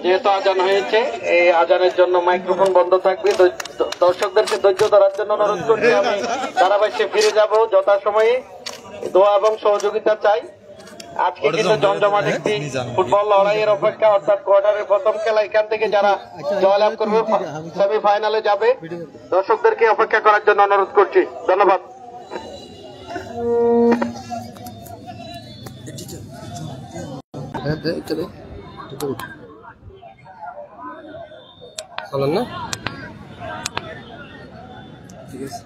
যেহেতু আজান হয়েছে, এই আজানের জন্য মাইক্রোফোন বন্ধ থাকবে। দর্শকদেরকে ধৈর্য ধরার জন্য অনুরোধ করছি। আমি ধারাবাহিকে ফিরে যাব যথাসময়ে। দোয়া এবং সহযোগিতা চাই। আজকে কিন্তু জমজমাট একটি ফুটবল লড়াইয়ের অপেক্ষা, অর্থাৎ কোয়ার্টারের প্রথম খেলা। এখান থেকে যারা জয়লাভ করবে সেমিফাইনালে যাবে। দর্শকদেরকে অপেক্ষা করার জন্য অনুরোধ করছি। ধন্যবাদ। চলেন না, ঠিক আছে।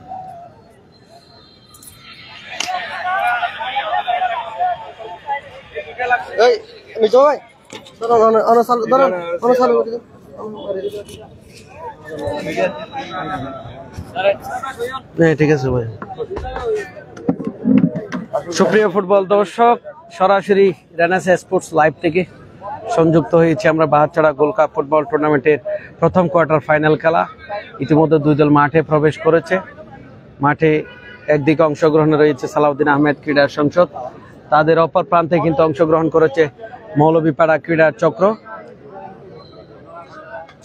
এই মিজো ভাই ধরুন, ঠিক আছে ভাই। সুপ্রিয় ফুটবল দর্শক, সরাসরি রেনেসাঁ স্পোর্টস লাইভ থেকে সংযুক্ত হয়েছে আমরা বাহারছড়া গোল্ড কাপ ফুটবল টুর্নামেন্টের প্রথম কোয়ার্টার ফাইনাল খেলা। ইতিমধ্যে দুই দল মাঠে প্রবেশ করেছে। মাঠে একদিকে অংশগ্রহণে রয়েছে সালাউদ্দিন আহমেদ ক্রীড়া সংসদ, তাদের অপর প্রান্তে কিন্তু অংশগ্রহণ করেছে মৌলভীপাড়া ক্রীড়া চক্র।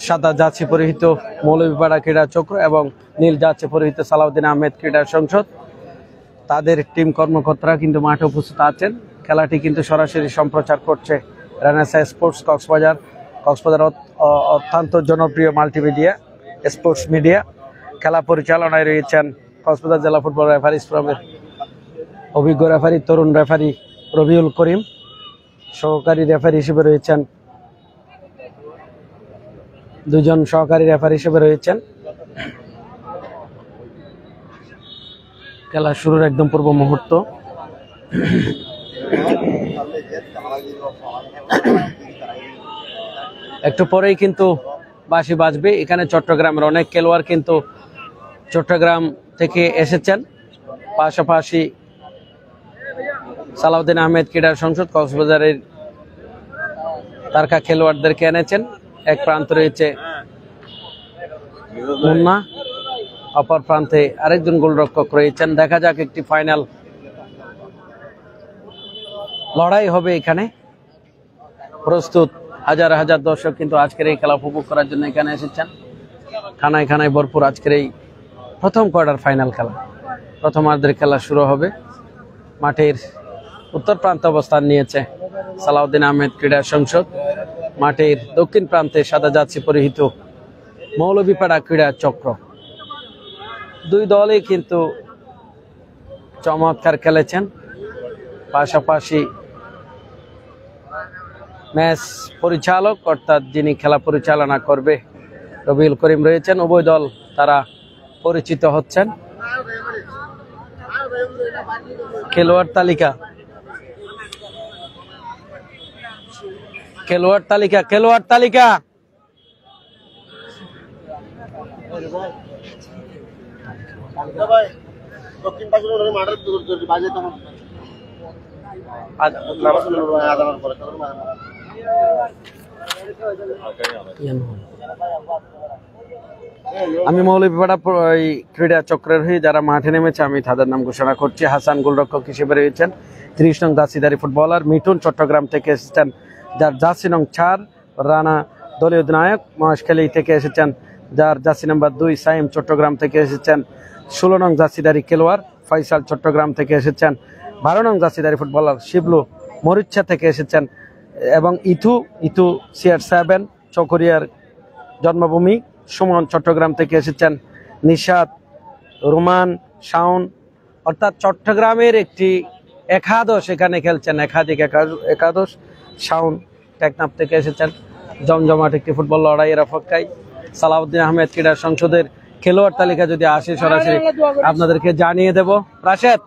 সাদা জার্সি পরিহিত মৌলভীপাড়া ক্রীড়া চক্র এবং নীল জার্সি পরিহিত সালাউদ্দিন আহমেদ ক্রীড়া সংসদ, তাদের টিম কর্মকর্তারা কিন্তু মাঠে উপস্থিত আছেন। খেলাটি কিন্তু সরাসরি সম্প্রচার করছে রেনেসাঁ স্পোর্টস কক্সবাজার অত্যন্ত জনপ্রিয় মাল্টিমিডিয়া স্পোর্টস মিডিয়া। খেলা পরিচালনায় রয়েছেন কক্সবাজার জেলা ফুটবল রেফারিজ ফোরামের অভিজ্ঞ রেফারি তরুণ রেফারি রবিউল করিম। সহকারী রেফারি হিসেবে রয়েছেন দুজন সহকারী রেফারি হিসেবে রয়েছেন। খেলা শুরুর একদম পূর্ব মুহূর্ত। একটু পরেই কিন্তু বাঁশি বাজবে। এখানে চট্টগ্রামের অনেক খেলোয়াড় কিন্তু চট্টগ্রাম থেকে এসেছেন। পাশাপাশি সালাউদ্দিন আহমেদ ক্রীড়া সংসদ কক্সবাজারের তারকা খেলোয়াড়দেরকে এনেছেন। এক প্রান্তে রয়েছে মুন্না, অপর প্রান্তে আরেকজন গোলরক্ষক রয়েছেন। দেখা যাক, একটি ফাইনাল লড়াই হবে এখানে। প্রস্তুত হাজার হাজার দর্শক কিন্তু আজকের এই খেলা উপভোগ করার জন্য এখানে এসেছেন। খানায় খানায় ভরপুর আজকের এই প্রথম কোয়ার্টার ফাইনাল খেলা। প্রথমার্ধের খেলা শুরু হবে। মাঠের উত্তর প্রান্তে অবস্থান নিয়েছে সালাউদ্দিন আহমেদ ক্রীড়া সংসদ। মাঠের দক্ষিণ প্রান্তে সাদা জার্সি পরিহিত মৌলভীপাড়া ক্রীড়া চক্র। দুই দলই কিন্তু চমৎকার খেলেছেন। পাশাপাশি ম্যাচ পরিচালক অর্থাৎ যিনি খেলা পরিচালনা করবে রবিউল করিম রয়েছেন। উভয় দল তারা পরিচিত হচ্ছেন। খেলোয়াড় তালিকা আমি মৌলভীপাড়া ক্রীড়া চক্রের হয়ে যারা মাঠে নেমেছে আমি তাদের নাম ঘোষণা করছি। হাসান গোলরক্ষক হিসেবে রয়েছেন 30 নং জার্সিধারী ফুটবলার মিঠুন চট্টগ্রাম থেকে এসেছেন, যার জার্সি নং 4। রানা দলীয় অধিনায়ক মহেশখালী থেকে এসেছেন, যার জার্সি নাম্বার 2। সাইম চট্টগ্রাম থেকে এসেছেন। 16 নং জার্সিধারী খেলোয়াড় ফয়সাল চট্টগ্রাম থেকে এসেছেন। 12 নং জার্সিধারী ফুটবলার শিবলু মরিচ্ছা থেকে এসেছেন এবং ইথু CR7 চকরিয়ার জন্মভূমি। সুমন চট্টগ্রাম থেকে এসেছেন। নিশাদ, রোমান, শাওন, অর্থাৎ চট্টগ্রামের একটি একাদশ এখানে খেলছেন, একাধিক একাদশ। শাওন টেকনাফ থেকে এসেছেন। জমজমাট একটি ফুটবল লড়াইয়ের অপেক্ষায়। সালাউদ্দিন আহমেদ ক্রীড়া সংসদের খেলোয়াড় তালিকা যদি আসে সরাসরি আপনাদেরকে জানিয়ে দেব। রাশেদ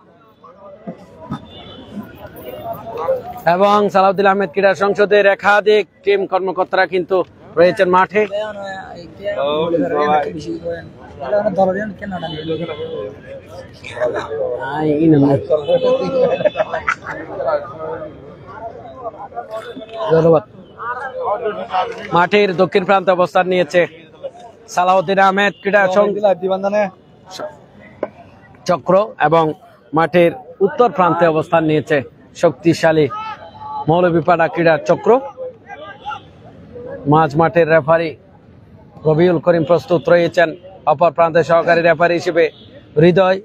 এবং সালাউদ্দিন আহমেদ ক্রীড়া সংসদের একাধিক টিম কর্মকর্তারা কিন্তু রয়েছেন মাঠে। ধন্যবাদ। মাঠের দক্ষিণ প্রান্তে অবস্থান নিয়েছে সালাউদ্দিন আহমেদ ক্রীড়া চক্র এবং মাঠের উত্তর প্রান্তে অবস্থান নিয়েছে শক্তিশালী মৌলভীপাড়া ক্রীড়া চক্র। মাঝ মাঠের রেফারি রবিউল করিম প্রস্তুত রয়েছেন, অপর প্রান্তে সহকারী রেফারি হিসেবে হৃদয়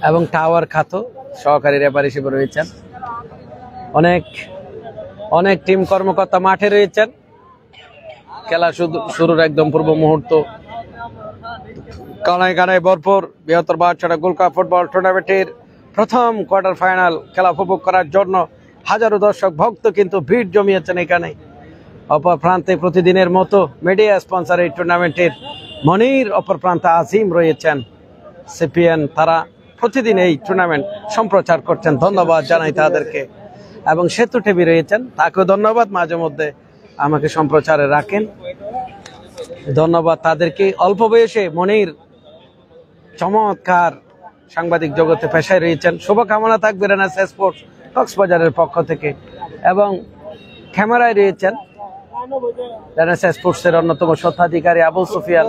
এবং টাওয়ার খাতো সহকারী রেফারি হিসেবে রয়েছেন। অনেক টিম কর্মকর্তা মাঠে রয়েছেন। খেলা শুরুর একদম পূর্ব মুহূর্ত, কানায় কানায় ভরপুর বৃহত্তর বারছড়া গোল্ড কাপ ফুটবল টুর্নামেন্টের প্রথম কোয়ার্টার ফাইনাল খেলা উপভোগ করার জন্য হাজারো দর্শক ভক্ত কিন্তু ভিড় জমিয়েছেন এখানে। অপর প্রান্তে প্রতিদিনের মতো মিডিয়া স্পন্সর এই টুর্নামেন্টের মনির, অপর প্রান্তে আজিম রয়েছেন সিপিএন। তারা প্রতিদিন এই টুর্নামেন্ট সম্প্রচার করছেন, ধন্যবাদ জানাই তাদেরকে। এবং সেতু টিভি রয়েছেন, তাকেও ধন্যবাদ, মাঝে মধ্যে আমাকে সম্প্রচারে রাখেন, ধন্যবাদ তাদেরকে। অল্প বয়সে মনির চমৎকার সাংবাদিক জগতে পেশায় রয়েছেন, শুভকামনা থাকবে রেনেসা স্পোর্টস কক্সবাজারের পক্ষ থেকে। এবং ক্যামেরায় রয়েছেন রেনেসা স্পোর্টসের অন্যতম স্বত্বাধিকারী আবুল সুফিয়ান।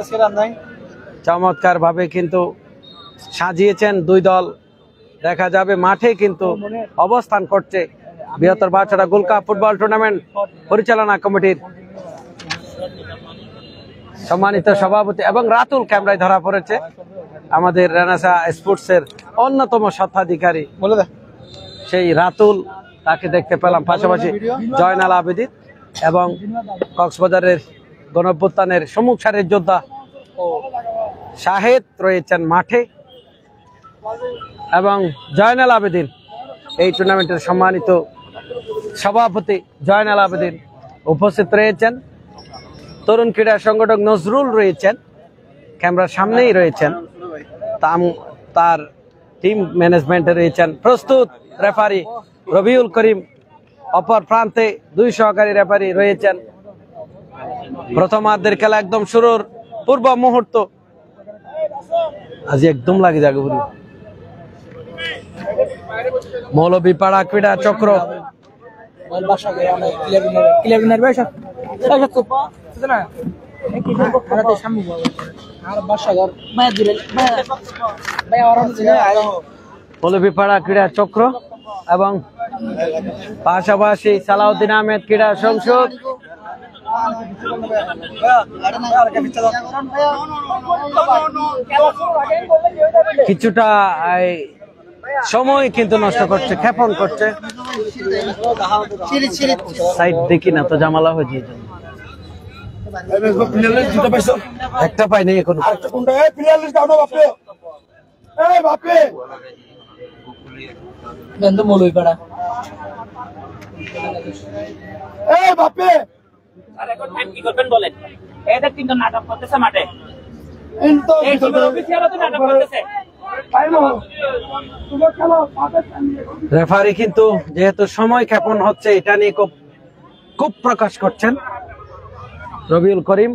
চমৎকার ভাবে কিন্তু সাজিয়েছেন দুই দল, দেখা যাবে মাঠে কিন্তু অবস্থান করছে বৃহত্তর বারছড়া গোল্ড কাপ ফুটবল টুর্নামেন্ট পরিচালনা কমিটির সম্মানিত সভাপতি এবং রাতুল ক্যামেরায় ধরা পড়েছে আমাদের রেনেসা স্পোর্টসের অন্যতম স্বত্বাধিকারী সেই রাতুল, তাকে দেখতে পেলাম। পাশাপাশি জয়নাল আবেদিন এবং কক্সবাজারের গণঅভ্যুত্থানের সম্মুখ সারির যোদ্ধা শাহেদ রয়েছেন মাঠে এবং জয়নাল আবেদিন এই টুর্নামেন্টের সম্মানিত সভাপতি জয়নাল আবেদিন উপস্থিত রয়েছেন। তরুণ ক্রীড়া সংগঠক নজরুল রয়েছেন, ক্যামেরার সামনেই রয়েছেন, তার টিম ম্যানেজমেন্টে রয়েছেন। প্রস্তুত রেফারি রবিউল করিম, অপর প্রান্তে দুই সহকারী রেফারি রয়েছেন। প্রথমার্ধের খেলা একদম শুরুর পূর্ব মুহূর্ত, আজ একদম লাগে যাবে বলি মৌলভীপাড়া ক্রীড়া চক্র মৌলভীপাড়া ক্রীড়া চক্র এবং পাশাপাশি সালাউদ্দিন আহমেদ ক্রীড়া সংসদ। কিছুটা সময় কিন্তু নষ্ট করছে, ক্ষেপণ করছে, সাইড দেখি না তো জামালা হয়ে যায়, একটা পাইনি এখন। মৌলভীপাড়া কি করবেন বলেন, এদের কিন্তু নাটক করতেছে মাঠে, রেফারি কিন্তু যেহেতু সময় ক্ষেপণ হচ্ছে এটা নিয়ে খুব প্রকাশ করছেন রবিউল করিম।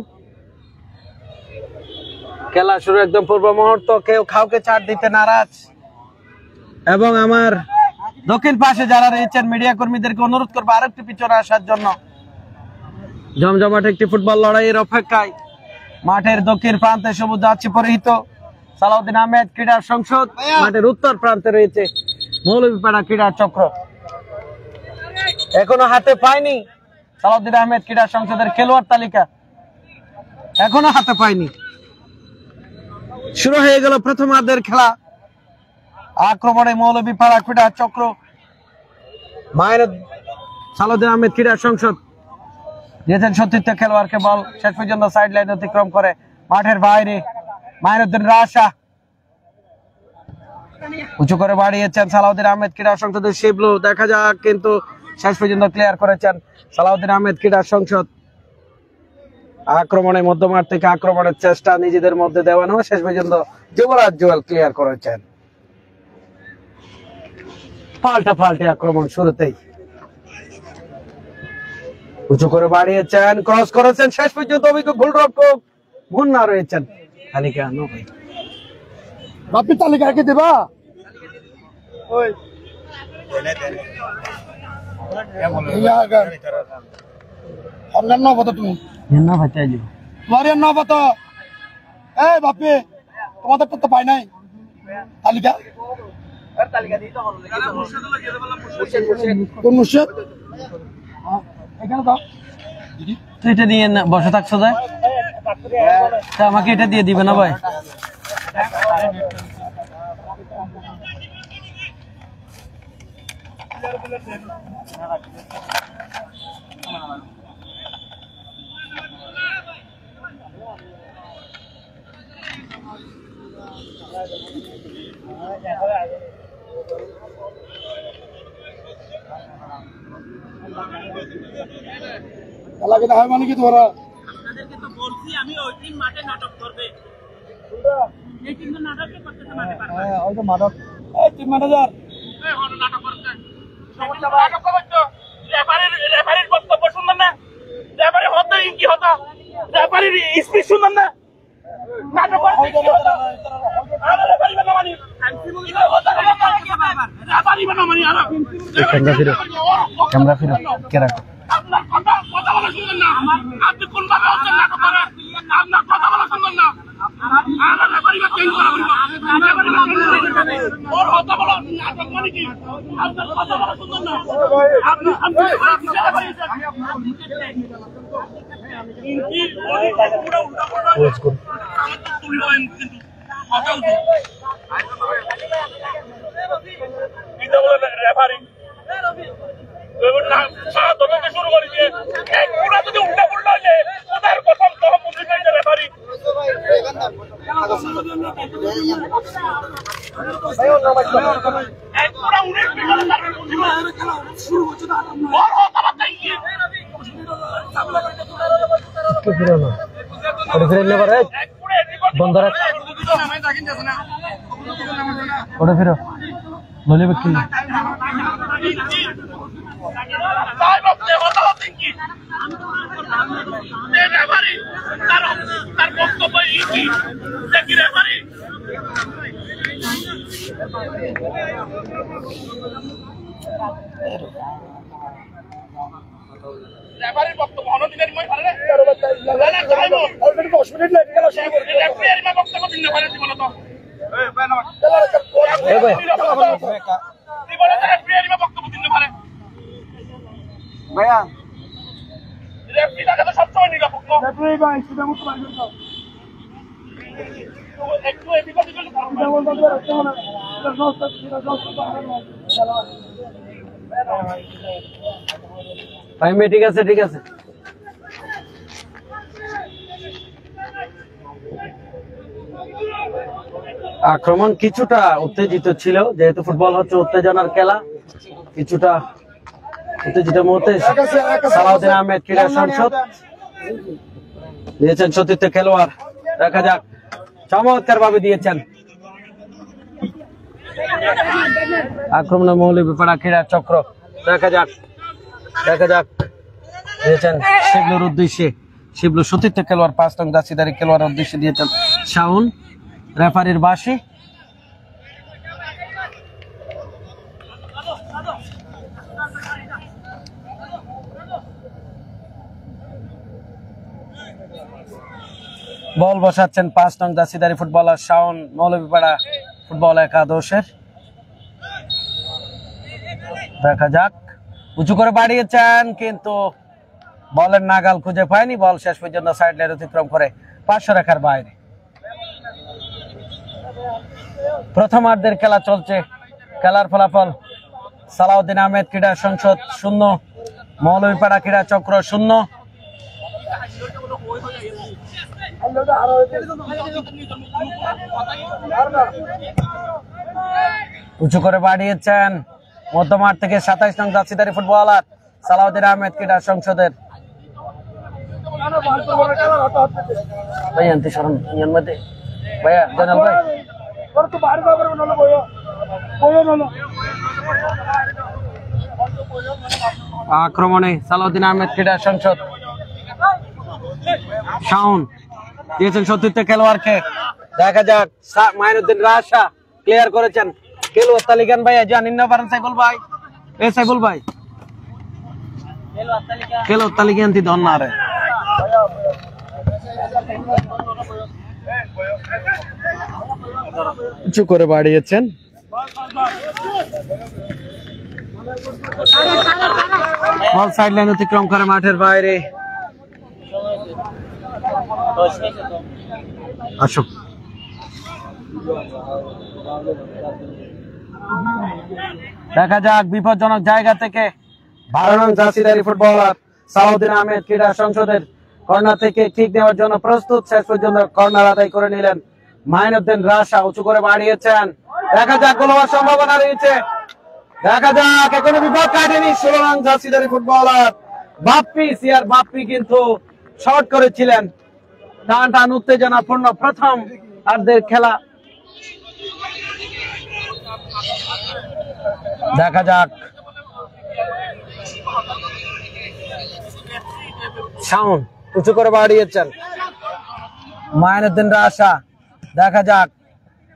খেলা শুরু একদম পূর্ব মুহূর্ত, কেউ কাউকে ছাড় দিতে নারাজ এবং আমার দক্ষিণ পাশে যারা রয়েছেন মিডিয়া কর্মীদেরকে অনুরোধ করবো আরেকটু পিছনে আসার জন্য। জমজমাট একটি ফুটবল লড়াইয়ের অপেক্ষায় মাঠের দক্ষিণ প্রান্তে সবুজ যাচ্ছে পরিহিত সালাউদ্দিন আহমেদ ক্রীড়া সংসদ, মাঠের উত্তর প্রান্তে রয়েছে মৌলভীপাড়া ক্রীড়া চক্র। এখনো হাতে পায়নি সালাউদ্দিন আহমেদ ক্রীড়া সংসদের খেলোয়াড় তালিকা, এখনো হাতে পায়নি। শুরু হয়ে গেল প্রথমার্ধের খেলা, আক্রমণে মৌলভীপাড়া ক্রীড়া চক্র। সালাউদ্দিন আহমেদ ক্রীড়া সংসদ দিয়েছেন সতীর্থ খেলোয়াড়কে বল, শেষ পর্যন্ত সাইড লাইন অতিক্রম করে মাঠের বাইরে মাইনুদ্দিন রাশা উঁচু করে বাড়িয়েছেন সালাউদ্দিন আহমেদ ক্রীড়া সংসদের শিবলু, দেখা যাক কিন্তু শেষ পর্যন্ত ক্লিয়ার করেছেন সালাউদ্দিন আহমেদ ক্রীড়া সংসদ। আক্রমণে মধ্যমাঠ থেকে আক্রমণের চেষ্টা নিজেদের মধ্যে দেওয়ানো, শেষ পর্যন্ত যুবরাজ জুয়েল ক্লিয়ার করেছেন। পাল্টে আক্রমণ শুরুতেই উঁচু করে বাড়িয়েছেন, ক্রস করেছেন, শেষ পর্যন্ত অভিজ্ঞ গোলরক্ষক মুন্না রয়েছেন। বাপি তালিকা কি দেবা ওই আপনার না বতো তুমি না ভাই চাইলি তোমার না বতো এই বাপি তোমাদের তো পাই নাই তালিকা কোন মুর্শিদ এখানে দাও তুই এটা নিয়ে বসে থাকছো যায় আমাকে এটা দিয়ে দিবে না ভাই লাগে না হয় মানে কি তোরা আপনাদেরকে তো বলছি আমি ওই দিন মাঠে নাটক করবে এই তিন নাটকে করতেছে মাঠে পারবে হ্যাঁ ওই তো মাদক এই টিম ম্যানেজার এই হলো নাটক করতে সমস্যা নাটক করতে রেফারির বক্তব্য শুনলেন না রেফারি হতো কি হতো রেফারির স্পিচ শুনলেন না নাটক করতে কি হতো আরে রেফারি বানা মানি রেফারি বানা মানি আর ক্যামেরা ফিরো কে রাখো আপনার কথা বলা শুনলেন না আপনি কোনভাবে হচ্ছেন নাটক করেন আপনার কথা বলা শুনলেন না রেফারি বা চেঞ্জ করা বলবো ওর কথা বলা নাটক মানে কি আপনার কথা বলা শুনলেন না রেফারি শুরু করেছে যদি উল্টা উল্টা হইলে ওদের কথা তখন বুঝে যাইছে রেফারি ওটা ফিরো বলে ব্যক্তি তার বক্তব্য কি রেফারি রেফারির বক্তব্য অনধিকারী মই পারে না 10 মিনিট লাগে গেল শুরু করতে রেফারির বক্তব্য দিন না পারে জীবন তো জীবনে রেফারির বক্তব্য দিন না পারে ভাইয়া রেফারি টাকা তো সবসময় নিরাপদ রেফারি ভাই সেটা মত বাইরে দাও একটু এদিকে দিকে এটা বলতে হবে এটা না এটা দোস্ত ভাই মে ঠিক আছে ঠিক আছে আক্রমণ কিছুটা উত্তেজিত ছিল যেহেতু ফুটবল হচ্ছে উত্তেজনার খেলা কিছুটা উত্তেজিত মুহূর্তে সালাউদ্দিন আহমেদ ক্রীড়া সংসদ দিয়েছেন সতীর্থ খেলোয়াড় দেখা যাক চমৎকার ভাবে দিয়েছেন আক্রমণে মৌলভীপাড়া ক্রীড়া চক্র দেখা যাক দিয়েছেন শিবলুর উদ্দেশ্যে শিবলু সতীর্থ খেলোয়াড় 5 নং দাসিদারি খেলোয়াড়ের উদ্দেশ্যে দিয়েছেন শাওন রেফারির বাঁশি বল বসাচ্ছেন 5 নং দাসিদারি ফুটবলার শাওন মৌলভীপাড়া ফুটবল একাদশের দেখা যাক উঁচু করে বাড়িয়েছেন কিন্তু বলের নাগাল খুঁজে পায়নি বল শেষ পর্যন্ত সাইড লাইন অতিক্রম করে 500 রেখার বাইরে প্রথমার্ধের খেলা চলছে খেলার ফলাফল সালাউদ্দিন আহমেদ ক্রীড়া সংসদ 0 মৌলভীপাড়া ক্রীড়া চক্র 0 উঁচু করে বাড়িয়েছেন মধ্যমাঠ থেকে 27 নং দাসিদারি ফুটবলার সালাউদ্দিন আহমেদ ক্রীড়া সংসদের ভাইয়া আনতে শরণ ইয়ার মধ্যে ভাইয়া জানাল ভাই আক্রমণে সালাউদ্দিন আহমেদ ক্রীড়া সংসদ শাওন দিয়েছেন সতীর্থ খেলোয়াড়কে দেখা যাক মাইনুদ্দিন রাশা ক্লিয়ার করেছেন খেলোয়াড় তালিকান ভাই জান ইন্ন পারেন সাইফুল ভাই সাইফুল ভাই খেলোয়াড় তালিকান তি ধন না রে উঁচু করে বাড়িয়েছেন বল সাইড লাইন অতিক্রম করে মাঠের বাইরে আসুক দেখা যাক বিপজ্জনক জায়গা থেকে 12 নং জার্সিধারী ফুটবলার সালাউদ্দিন আহমেদ ক্রীড়া সংসদের কর্নার থেকে কিক দেওয়ার জন্য প্রস্তুত শেষ পর্যন্ত কর্নার আদায় করে নিলেন মাইনুদ্দিন রাশা উঁচু করে বাড়িয়েছেন দেখা যাক গোল হওয়ার সম্ভাবনা রয়েছে দেখা যাক এখনো বিপদ কাটেনি 16 নং জার্সিধারী ফুটবলার বাপ্পি সিআর বাপ্পি কিন্তু শর্ট করেছিলেন টান টান উত্তেজনাপূর্ণ প্রথম আর্ধের খেলা দেখা যাক সাউন্ড উঁচু করে বাড়িয়েছেন মাইনুদ্দিন রাশা দেখা যাক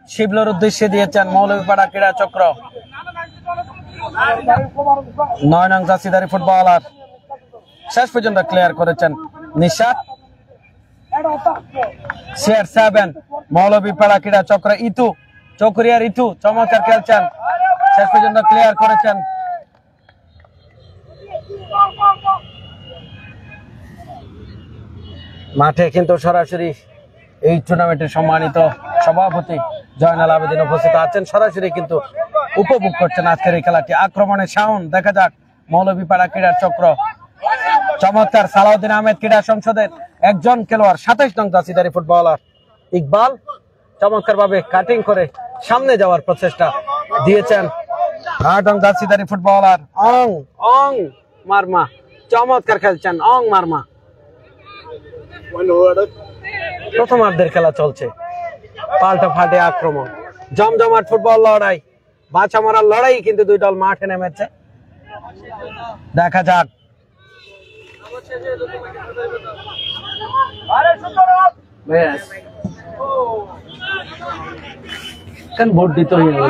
শিবলুর উদ্দেশ্যে দিয়েছেন মৌলভীপাড়া ক্রীড়া চক্র 9 নং জার্সিধারী ফুটবলার শেষ পর্যন্ত ক্লিয়ার করেছেন নিশাত CR7 মৌলভীপাড়া ক্রীড়া চক্র ইতু চকরিয়ার ইতু চমৎকার খেলছেন শেষ পর্যন্ত ক্লিয়ার করেছেন মাঠে কিন্তু সরাসরি এই টুর্নামেন্টের সম্মানিত সভাপতি জয়নাল আবেদিন উপস্থিত আছেন সরাসরি কিন্তু উপভোগ করছেন আজকের এই খেলাটি আক্রমণে সাউন্ড দেখা যাক মৌলভীপাড়া ক্রীড়া চক্র চমৎকার সালাউদ্দিন আহমেদ ক্রীড়া সংসদের একজন খেলোয়াড় 27 নং জার্সিধারী ফুটবলার ইকবাল চমৎকার ভাবে কাটিং করে সামনে যাওয়ার প্রচেষ্টা দিয়েছেন 8 নং জার্সিধারী ফুটবলার অং মারমা চমৎকার খেলছেন অং মারমা প্রথমার্ধের খেলা চলছে পাল্টা ফাটে আক্রমণ জমজমাট ফুটবল লড়াই বাঁচা মারার লড়াই কিন্তু দুই দল মাঠে নেমেছে দেখা যাক কেন ভোট দিতে হইল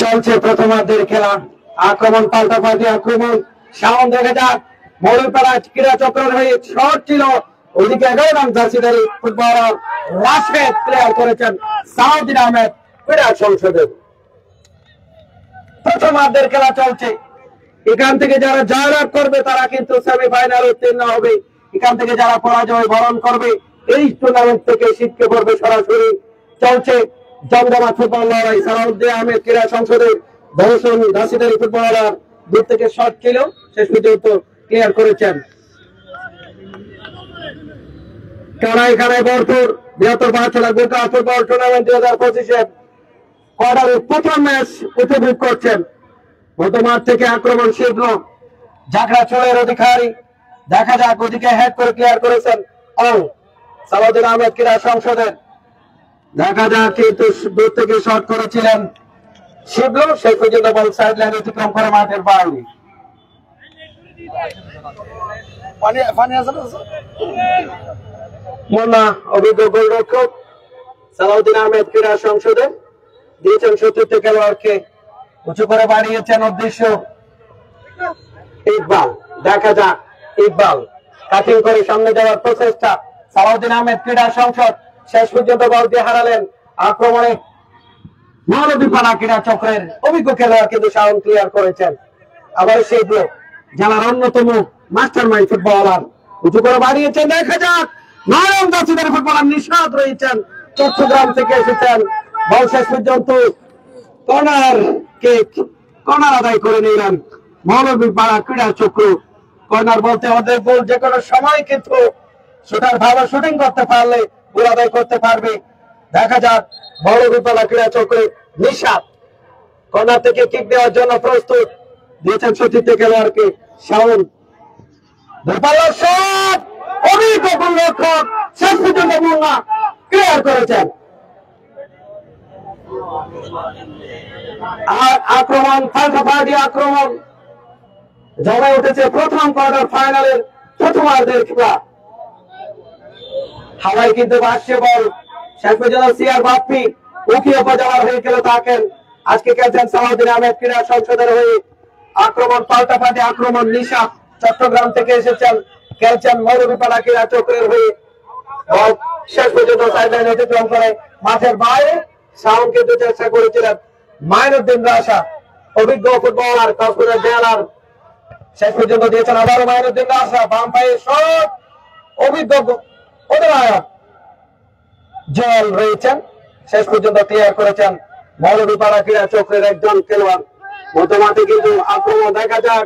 চলছে প্রথমার্ধের খেলা আক্রমণ পাল্টা পাল্টি আক্রমণ সাউন্ড দেখা যাক মৌলভীপাড়া ক্রীড়া চক্রের হয়ে শট ছিল ওদিকে 11 নং জার্সিধারী ফুটবলার রাশেদ ক্লিয়ার করেছেন সালাউদ্দিন আহমেদ ক্রীড়া সংসদের প্রথমার্ধের খেলা চলছে এখান থেকে যারা জয়লাভ করবে তারা কিন্তু সেমিফাইনাল উত্তীর্ণ হবে এখান থেকে যারা পরাজয় বরণ করবে এই টুর্নামেন্ট থেকে ছিটকে পড়বে সরাসরি চলছে জমজমাট ফুটবল লড়াই সালাউদ্দিন আহমেদ ক্রীড়া সংসদের 10 নং জার্সিধারী ফুটবলার দূর থেকে শট ছিল শেষ পর্যন্ত ক্লিয়ার করেছেন কানায় কানায় ভরপুর বৃহত্তর পাঁচলা গোটা ফুটবল টুর্নামেন্ট 2025 কোয়ার্টারের প্রথম ম্যাচ উপভোগ করছেন মধ্যমাঠ থেকে আক্রমণ শিবলু ঝাঁকড়া চোরের অধিকারী দেখা যাক ওদিকে হেড করে ক্লিয়ার করেছেন সালাউদ্দিন আহমেদ ক্রীড়া সংসদের দেখা যাক কিন্তু দূর থেকে শট করেছিলেন শিবলু সেই পর্যন্ত বল সাইড লাইন অতিক্রম করে মাঠের বাইরে মোনা অভিজ্ঞ গোলরক্ষক সালাউদ্দিন আহমেদ ক্রীড়া সংসদের দিয়েছেন সতীর্থ খেলোয়াড়কে উঁচু করে বাড়িয়েছেন উদ্দেশ্য ইকবাল দেখা যাক ইকবাল কাটিং করে সামনে যাওয়ার প্রচেষ্টা সালাউদ্দিন আহমেদ ক্রীড়া সংসদ শেষ পর্যন্ত বল দিয়ে হারালেন আক্রমণে মৌলভীপাড়া ক্রীড়া চক্রের অভিজ্ঞ খেলোয়াড় কিন্তু সাউন্ড ক্লিয়ার করেছেন আবার সেই জেলার অন্যতম মাস্টার মাইন্ড ফুটবলার উঁচু করে বাড়িয়েছেন দেখা যাক 9 নং জার্সিধারী ফুটবলার নিশাত রয়েছেন চট্টগ্রাম থেকে এসেছেন বল শেষ পর্যন্ত কর্নার আদায় করে নিলেন মৌলভীপাড়া ক্রীড়া চক্র কর্নার বলতে আমাদের গোল যে কোনো সময় কিন্তু শুটার ভালো শুটিং করতে পারলে গোল আদায় করতে পারবে দেখা যাক মৌলভীপাড়া ক্রীড়া চক্রে নিশাত কর্নার থেকে কিক দেওয়ার জন্য প্রস্তুত দিয়েছেন সতীর্থ খেলোয়াড়কে শাওন অভিজ্ঞ গোলরক্ষক শেষ পর্যন্ত মুন্না ক্লিয়ার করেছেন আর আক্রমণ পাল্টাপাল্টি আক্রমণ জমে উঠেছে প্রথম কোয়ার্টার ফাইনালের প্রথমার্ধের খেলা। হাওয়াই কিন্তু আসছে বল, শেষ পর্যন্ত সিআর বাপ্পি উকিয়া উপজেলার হয়ে খেলে থাকেন। আজকে খেলছেন সালাউদ্দিন আহমেদ ক্রীড়া সংসদের হয়ে। আক্রমণ পাল্টাপাল্টি আক্রমণ, নিশা চট্টগ্রাম থেকে এসেছেন, খেলছেন মৌলভীপাড়া ক্রীড়া চক্রের হয়ে। বল শেষ পর্যন্ত সাইডলাইন অতিক্রম করে মাঠের বাইরে। সাউন্ড কিন্তু চেষ্টা করেছিলেন মাইনুদ্দিন রাশা, অভিজ্ঞ ফুটবলার, কক্সবাজার জেলার। শেষ পর্যন্ত দিয়েছেন আবারও মাইনুদ্দিন রাশা, বাম পায়ে শট, অভিজ্ঞ অধিনায়ক জল রয়েছেন। শেষ পর্যন্ত ক্লিয়ার করেছেন মৌলভীপাড়া ক্রীড়া চক্রের একজন খেলোয়াড়। মধ্যমাঠে কিন্তু আক্রমণ দেখা যাক।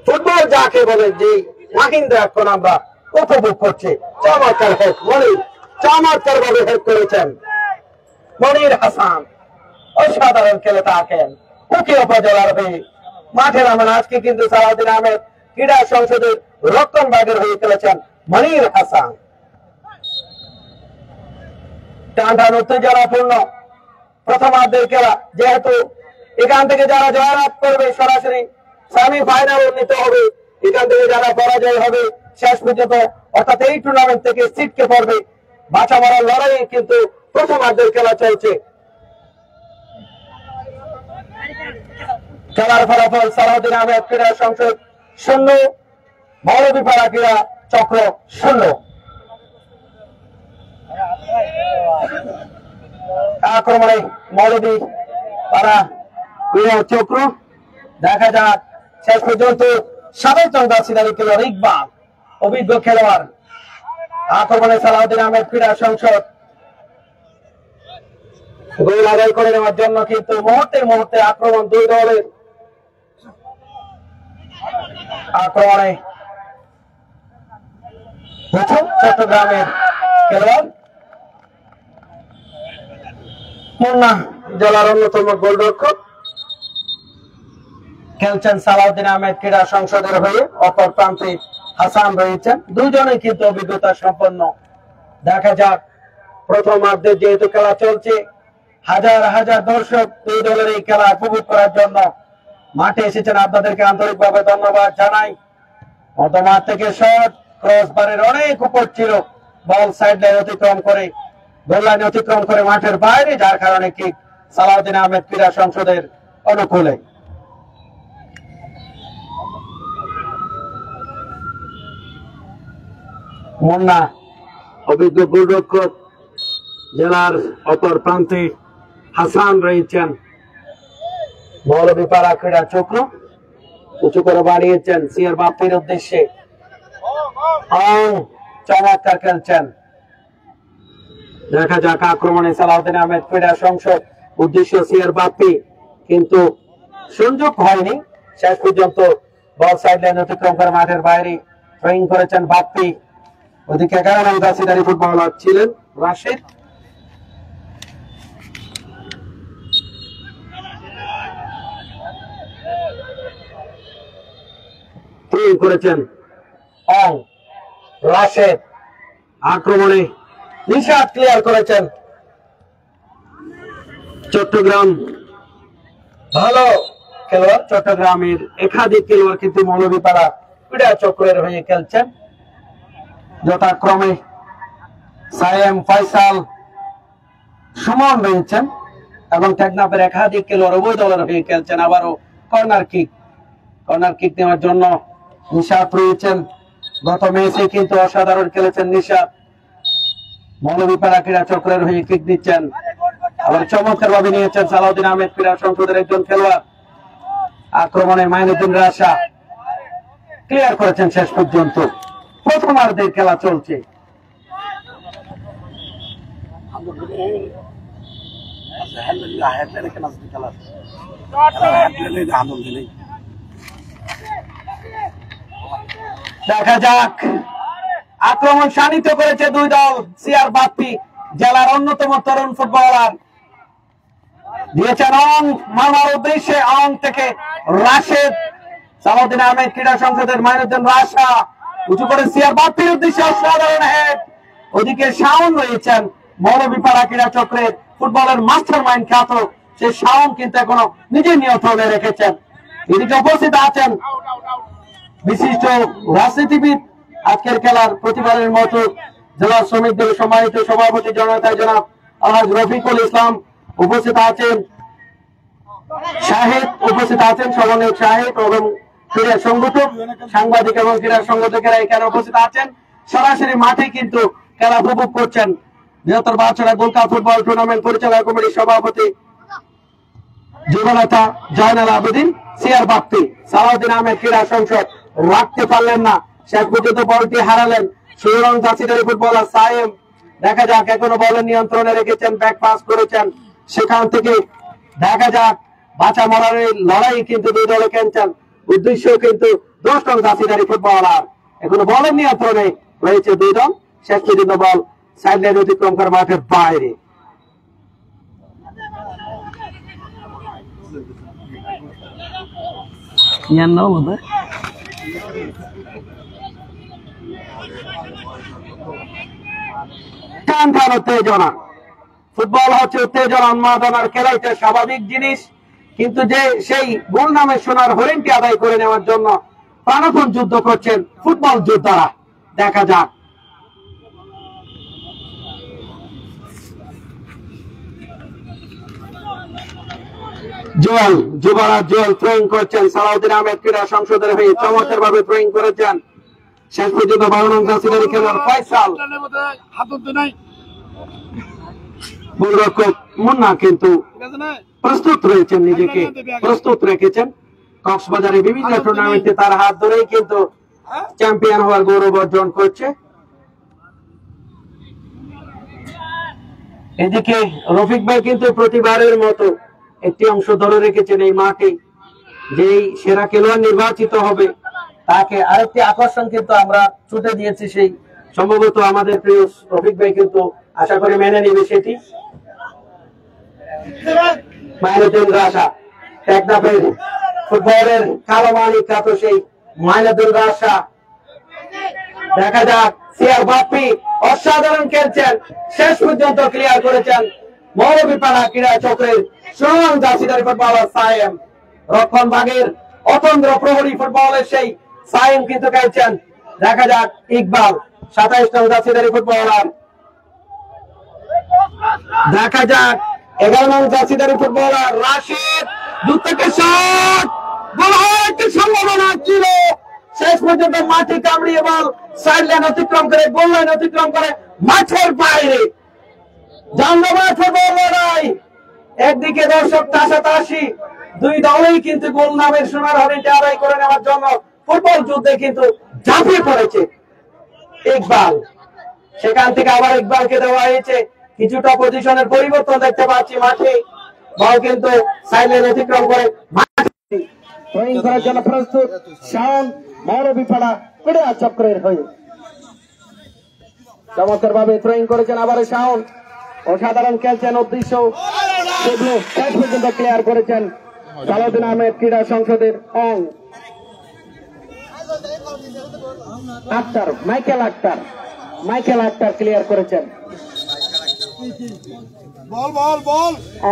ফুটবল যাকে বলে যে মাহিন্দ্রা এখন আমরা উপভোগ করছি। চমৎকার হেড মনির, চমৎকার ভাবে হেড করেছেন মনির হাসান, অসাধারণ খেলে থাকেন উকিয়া উপজেলার হয়ে। মাঠে নামেন আজকে কিন্তু সালাউদ্দিন আহমেদ ক্রীড়া সংসদের রক্ষণভাগের হয়ে খেলেছেন মনির হাসান। টান উত্তেজনাপূর্ণ প্রথমার্ধের খেলা, যেহেতু এখান থেকে যারা জয়লাভ করবে সরাসরি সেমিফাইনাল উন্নীত হবে, এখান থেকে যারা পরাজয় হবে শেষ পর্যন্ত অর্থাৎ এই টুর্নামেন্ট থেকে ছিটকে পড়বে। বাঁচা মারার লড়াই কিন্তু প্রথমার্ধের খেলা চলছে। খেলার ফলাফল সালাউদ্দিন আহমেদ ক্রীড়া সংসদ 0, মৌলভীপাড়া ক্রীড়া চক্র 0। আক্রমণে মৌলভীপাড়া ক্রীড়া চক্র। দেখা যাক শেষ পর্যন্ত সাবেক চন্দ্রাসিদারি খেলোয়াড় ইকবাল, অভিজ্ঞ খেলোয়াড়। আক্রমণে সালাউদ্দিন আহমেদ ক্রীড়া সংসদ গোল আদায় করে নেওয়ার জন্য কিন্তু মুহূর্তে আক্রমণ দুই দলের। আক্রমণে প্রথম চট্টগ্রামের খেলোয়াড় খুলনা জেলার অন্যতম গোলরক্ষক, খেলছেন সালাউদ্দিন আহমেদ ক্রীড়া সংসদের হয়ে। অপর প্রান্তে হাসান রয়েছেন, দুজনেই কিন্তু অভিজ্ঞতা সম্পন্ন। দেখা যাক প্রথমার্ধে যেহেতু খেলা চলছে, হাজার হাজার দর্শক দুই দলের এই খেলা উপভোগ করার জন্য মাঠে এসেছেন। আপনাদেরকে আন্তরিকভাবে ধন্যবাদ জানাই। মধ্যমাঠ থেকে শট, ক্রসবারের অনেক উপর ছিল, বল সাইড লাইন অতিক্রম করে গোল লাইন অতিক্রম করে মাঠের বাইরে, যার কারণে কিক সালাউদ্দিন আহমেদ ক্রীড়া সংসদের অনুকূলে। মুন্না অভিজ্ঞ গোলরক্ষক, জেলার অপর প্রান্তে হাসান রয়েছেন। মৌলভীপাড়া ক্রীড়া চক্র উঁচু করে বাড়িয়েছেন সিআর বাপ্পির উদ্দেশ্যে। চমৎকার খেলছেন। দেখা যাক আক্রমণে সালাউদ্দিন আহমেদ ক্রীড়া সংসদ উদ্দেশ্য সিআর বাপ্পি, কিন্তু সংযোগ হয়নি। শেষ পর্যন্ত বল সাইড লাইন অতিক্রম করে মাঠের বাইরে থ্রোয়িং করেছেন বাপ্পি। ওদিকে 11 নং জার্সিধারী ফুটবলার ছিলেন রাশেদ। থ্রোয়িং করেছেন রাশেদ। আক্রমণে নিশাদ ক্লিয়ার করেছেন। চট্টগ্রাম ভালো খেলোয়াড়, চট্টগ্রামের একাধিক খেলোয়াড় কিন্তু মৌলভীপাড়া ক্রীড়া চক্রের হয়ে খেলছেন। যথাক্রমে সায়েম, ফয়সাল, সুমন রয়েছেন এবং টেকনাফের একাধিক খেলোয়াড় উভয় দলের হয়ে খেলছেন। আবারও কর্নার কিক নেওয়ার জন্য নিশাদ রয়েছেন। গত ম্যাচে কিন্তু অসাধারণ খেলেছেন নিশাদ। মৌলভীপাড়া ক্রীড়া চক্রের হয়ে কিক দিচ্ছেন, আবার চমৎকার ভাবে নিয়েছেন সালাউদ্দিন আহমেদ ক্রীড়া সংসদের একজন খেলোয়াড়। আক্রমণে মাইনুদ্দিন রাশা ক্লিয়ার করেছেন। শেষ পর্যন্ত প্রথমার্ধের খেলা চলছে। দেখা যাক আক্রমণ শানিত করেছে দুই দল। সিআর বাপ্পি জেলার অন্যতম তরুণ ফুটবলার দিয়েছেন মামার উদ্দেশ্যে। থেকে রাশেদ, সালাউদ্দিন আহমেদ ক্রীড়া সংসদের মাইনুদ্দিন রাশা উঁচু করে সিআর বাপ্পির উদ্দেশ্যে অসাধারণ হেড। ওদিকে শাওন রয়েছেন মৌলভীপাড়া ক্রীড়া চক্রের ফুটবলের মাস্টার মাইন্ড খ্যাত। সে শাওন কিন্তু এখনো নিজে নিয়ন্ত্রণে রেখেছেন। এদিকে উপস্থিত আছেন বিশিষ্ট রাজনীতিবিদ আজকের খেলার প্রতিবারের মতো জেলা শ্রমিক দলের সম্মানিত সভাপতি জনতা জনাব আলহাজ রফিকুল ইসলাম উপস্থিত আছেন, শাহেদ উপস্থিত আছেন, সমন্বয়ক শাহেদ এবং ক্রীড়া সংগঠক সাংবাদিক এবং ক্রীড়া সংগঠকেরা এখানে উপস্থিত আছেন। সরাসরি মাঠে কিন্তু খেলা উপভোগ করছেন বৃহত্তর বাচ্চারা গোল্ড কাপ ফুটবল টুর্নামেন্ট পরিচালনা কমিটির সভাপতি যুবনেতা জয়নাল আবেদিন, সিআর বাপ্পি, সালাউদ্দিন আহমেদ ক্রীড়া সংসদ রাখতে পারলেন না, শেষ পর্যন্ত বলটি হারালেন সুরং জাসিদারি ফুটবলার সায়েম। দেখা যাক, এখনো বলের নিয়ন্ত্রণে রেখেছেন, ব্যাক পাস করেছেন, সেখান থেকে দেখা যাক বাঁচা মরার লড়াই কিন্তু দুই দলে খেলছেন, উদ্দেশ্য কিন্তু 10 রং জাসিদারি ফুটবলার। এখনো বলের নিয়ন্ত্রণে রয়েছে দুই দল, শেষ পর্যন্ত বল সাইডলাইন অতিক্রম করে মাঠের বাইরে। উত্তেজনা, ফুটবল হচ্ছে উত্তেজনা, উন্মাদনার খেলা, এটা স্বাভাবিক জিনিস, কিন্তু যে সেই গোল নামে সোনার হরিণটি আদায় করে নেওয়ার জন্য প্রাণপণ যুদ্ধ করছেন ফুটবল যোদ্ধারা। দেখা যাক, জোয়াল যুবরাজ জোয়াল থ্রোয়িং করছেন, সালাউদ্দিন আহমেদ ক্রীড়া সংসদের হয়ে চমৎকার ভাবে থ্রোয়িং করেছেন। শেষ পর্যন্ত 12 নং জাসিদারি খেলোয়াড় ফয়সাল, গোলরক্ষক মুন্না কিন্তু প্রস্তুত রয়েছেন, নিজেকে প্রস্তুত রেখেছেন। কক্সবাজারে বিভিন্ন টুর্নামেন্টে তার হাত ধরেই কিন্তু চ্যাম্পিয়ন হওয়ার গৌরব অর্জন করছে। এদিকে রফিক ভাই কিন্তু প্রতিবারের মতো একটি অংশ ধরে রেখেছেন এই মাঠে, যেই সেরা খেলোয়াড় নির্বাচিত হবে তাকে আরেকটি আকর্ষণ কিন্তু আমরা ছুটে দিয়েছি, সেই সম্ভবত আমাদের প্রিয় রফিক ভাই কিন্তু আশা করি মেনে নিবে সেটি। মাইনুদ্দিন রাশা, টেকনাফের ফুটবলের কালো মালিক খ্যাত সেই মাইনুদ্দিন রাশা। দেখা যাক, সিআর বাপ্পি অসাধারণ খেলছেন, শেষ পর্যন্ত ক্লিয়ার করেছেন মৌলভীপাড়া ক্রীড়া চক্রের সুরং জাসিদারি ফুটবলার সায়েম। রক্ষণ ভাগের অতন্দ্র প্রহরী ফুটবলের সেই সায়েম কিন্তু খেলছেন। দেখা যাক, ইকবাল 27 নং জাসিদারি ফুটবলার। দেখা যাক 11 নং জাসিদারি ফুটবলার রাশিদ, দূর থেকে শট, গোল হওয়ার একটি সম্ভাবনা ছিল, শেষ পর্যন্ত মাটি কামড়িয়ে বল সাইড লাইন অতিক্রম করে গোল লাইন অতিক্রম করে মাঠের বাইরে। জানবাজ ফুটবল লড়াই, একদিকে দর্শক তাসাতাসি, দুই দলেই কিন্তু গোল নামের সোনার হরিণটি আদায় করে নেওয়ার জন্য ফুটবল যুদ্ধে কিন্তু ঝাঁপিয়ে পড়েছে ইকবাল। সেখান থেকে আবার ইকবালকে দেওয়া হয়েছে, কিছুটা পজিশনের পরিবর্তন দেখতে পাচ্ছি মাঠে। বল কিন্তু সাইড লাইন অতিক্রম করে থ্রোয়িং করার জন্য প্রস্তুত শাওন, মৌলভীপাড়া ক্রীড়া চক্রের হয়ে চমৎকার ভাবে থ্রোয়িং করেছেন আবার শাওন, অসাধারণ খেলছেন, উদ্দেশ্য শেষ পর্যন্ত ক্লিয়ার করেছেন সালাউদ্দিন আহমেদ ক্রীড়া সংসদের অং আক্তার, মাইকেল আক্তার ক্লিয়ার করেছেন।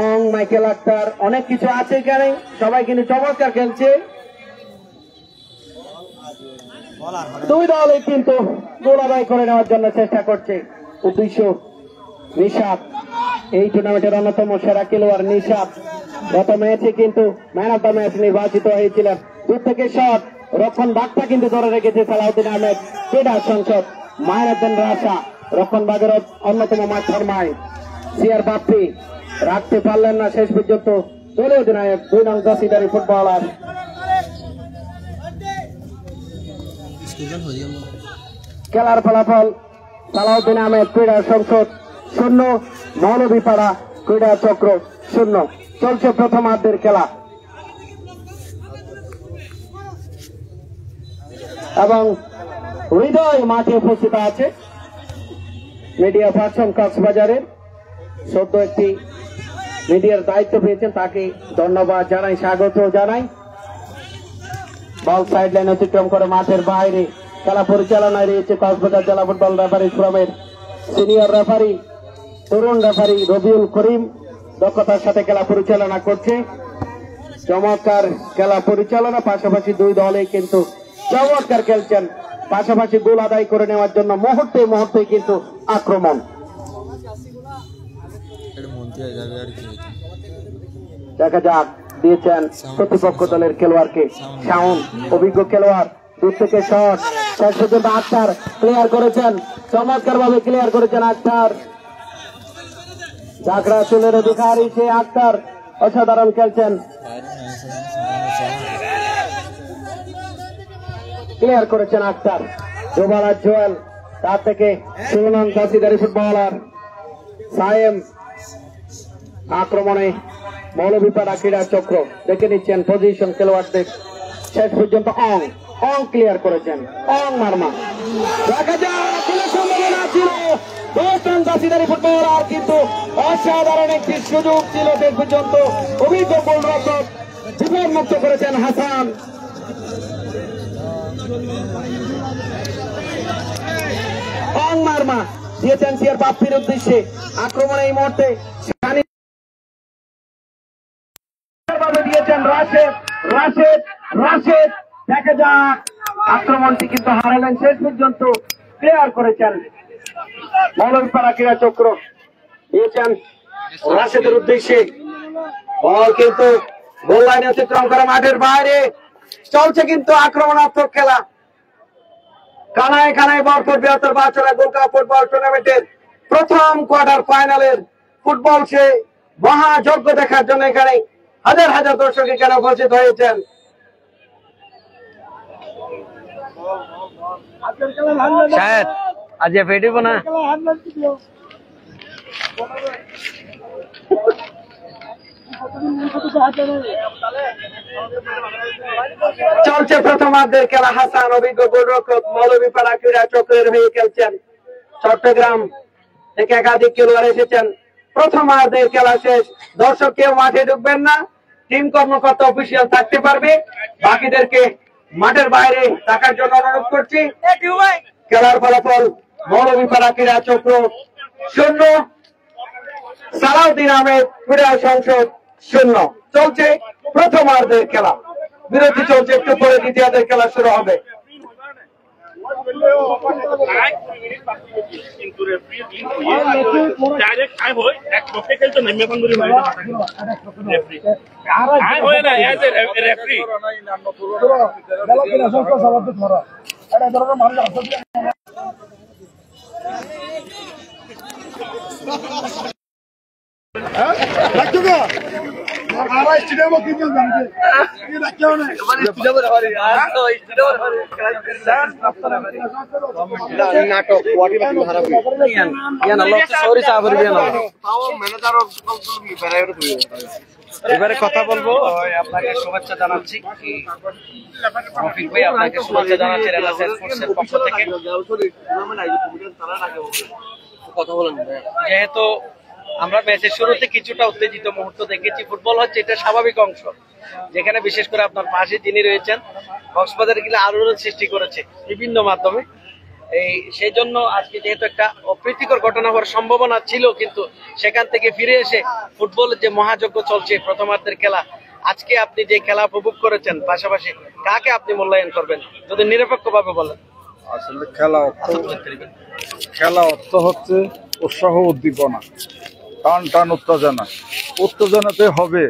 অং মাইকেল আক্তার, অনেক কিছু আছে এখানে, সবাই কিন্তু চমৎকার খেলছে। দুই দল কিন্তু গোল আদায় করে নেওয়ার জন্য চেষ্টা করছে। উদ্দেশ্য নিশাত, এই টুর্নামেন্টের অন্যতম সেরা খেলোয়াড় নিশাত, গত ম্যাচে কিন্তু ম্যান অফ দ্য ম্যাচ নির্বাচিত হয়েছিলেন। দূর থেকে শট, রক্ষণ ভাগটা কিন্তু ধরে রেখেছে সালাউদ্দিন আহমেদ ক্রীড়া সংসদ। মাইনুদ্দিন রাশা রক্ষণ ভাগের অন্যতম মাস্টার মাইন্ড। সিআর বাপ্পি রাখতে পারলেন না, শেষ পর্যন্ত দলীয় অধিনায়ক 2 নং জাসিদারি ফুটবলার। খেলার ফলাফল সালাউদ্দিন আহমেদ ক্রীড়া সংসদ 0, মৌলভীপাড়া ক্রীড়া চক্র 0। চলছে প্রথমার্ধের খেলা এবং হৃদয় মাঠে উপস্থিত আছে মিডিয়া পার্সন কক্সবাজারের, সদ্য একটি মিডিয়ার দায়িত্ব পেয়েছেন, তাকে ধন্যবাদ জানাই, স্বাগত জানাই। বল সাইড লাইন অতিক্রম করে মাঠের বাইরে। খেলা পরিচালনায় রয়েছে কক্সবাজার জেলা ফুটবল রেফারি ফোরামের সিনিয়র রেফারি, তরুণ রেফারি রবিউল করিম দক্ষতার সাথে খেলা পরিচালনা করছে। চমৎকার খেলা পরিচালনা, পাশাপাশি দুই দলে কিন্তু চমৎকার খেলছেন, পাশাপাশি গোল আদায় করে নেওয়ার জন্য মুহূর্তে মুহূর্তে কিন্তু আক্রমণ। দেখা যাক, দিয়েছেন প্রতিপক্ষ দলের খেলোয়াড়কে শাওন, অভিজ্ঞ খেলোয়াড়, দূর থেকে শট, শেষ পর্যন্ত আক্তার ক্লিয়ার করেছেন, চমৎকার ভাবে ক্লিয়ার করেছেন আক্তার। ঝাঁকড়া চুলের অধিকারী সে আক্তার অসাধারণ খেলছেন, ক্লিয়ার করেছেন আক্তার। জোবালা জোয়েল, তার থেকে শ্রীলঙ্কা কাশিদারি ফুটবলার সায়েম আক্রমণে মৌলভীপাড়া ক্রীড়া চক্র দেখে নিচ্ছেন পজিশন খেলোয়াড়দের। শেষ পর্যন্ত অং ক্লিয়ার করেছেন, অং মারমা। দেখা যাক, সম্ভাবনা ছিল কাশিদারি ফুটবলার, কিন্তু অসাধারণ একটি সুযোগ ছিল শেষ পর্যন্ত। অভিজ্ঞ গোলরক্ষক জীবন মুক্ত করেছেন হাসান। অং মারমা দিয়েছেন সিআর বাপ্পির উদ্দেশ্যে, আক্রমণে এই মুহূর্তে দিয়েছেন রাশেদ। দেখা যাক, আক্রমণটি কিন্তু হারালেন, শেষ পর্যন্ত ক্লিয়ার করেছেন মৌলভীপাড়া ক্রীড়া চক্র, দিয়েছেন রাশেদের উদ্দেশ্যে। বল কিন্তু গোল লাইনে অতিক্রম করে মাঠের বাইরে, চলছে কিন্তু আক্রমণাত্মক খেলা। কানায় কানায় ভরপুর বৃহত্তর বাচ্চারা গোল্ড কাপ ফুটবল টুর্নামেন্টের প্রথম কোয়ার্টার ফাইনালের ফুটবল সে মহাযজ্ঞ দেখার জন্য এখানে হাজার হাজার দর্শক এখানে উপস্থিত হয়েছেন। আজ ফেটিব না, চলছে প্রথমার্ধের খেলা। হাসান অভিজ্ঞ গোলরক্ষক মৌলভীপাড়া ক্রীড়া চক্রের হয়ে খেলছেন। চট্টগ্রাম থেকে একাধিক খেলোয়াড় এসেছেন। প্রথমার্ধের খেলা শেষ, দর্শক কেউ মাঠে ঢুকবেন না, টিম কর্মকর্তা অফিসিয়াল থাকতে পারবে, বাকিদেরকে মাঠের বাইরে থাকার জন্য অনুরোধ করছি। খেলার ফলাফল মৌলভীপাড়া ক্রীড়া চক্র 0, সালাউদ্দিন আহমেদ ক্রীড়া সংসদ 0। চলছে প্রথমার্ধের খেলা, বিরতি চলছে, একটু পরে দ্বিতীয়ার্ধের খেলা শুরু হবে। এবারে কথা বলবো, আপনাকে শুভেচ্ছা জানাচ্ছি, রফিক ভাই আপনাকে শুভেচ্ছা জানাচ্ছি রেলাসের ফোর্সের পক্ষ থেকে। কথা বলেন, যেহেতু আমরা ম্যাচের শুরুতে কিছুটা উত্তেজিত মুহূর্ত দেখেছি, ফুটবল হচ্ছে এটা স্বাভাবিক অংশ, যেখানে বিশেষ করে আপনার পাশে যিনি রয়েছেন কক্সবাজার গিলা আলোড়ন সৃষ্টি করেছে বিভিন্ন মাধ্যমে। সেই জন্য আজকে যেহেতু একটা অপ্রীতিকর ঘটনা হওয়ার সম্ভাবনা ছিল, কিন্তু সেখান থেকে ফিরে এসে ফুটবলের যে মহাযজ্ঞ চলছে প্রথমার্ধের খেলা, আজকে আপনি যে খেলা উপভোগ করেছেন, পাশাপাশি কাকে আপনি মূল্যায়ন করবেন যদি নিরপেক্ষ ভাবে বলেন? আসলে খেলা অর্থ হচ্ছে উৎসাহ, উদ্দীপনা, টান টান উত্তেজনাতে হবে।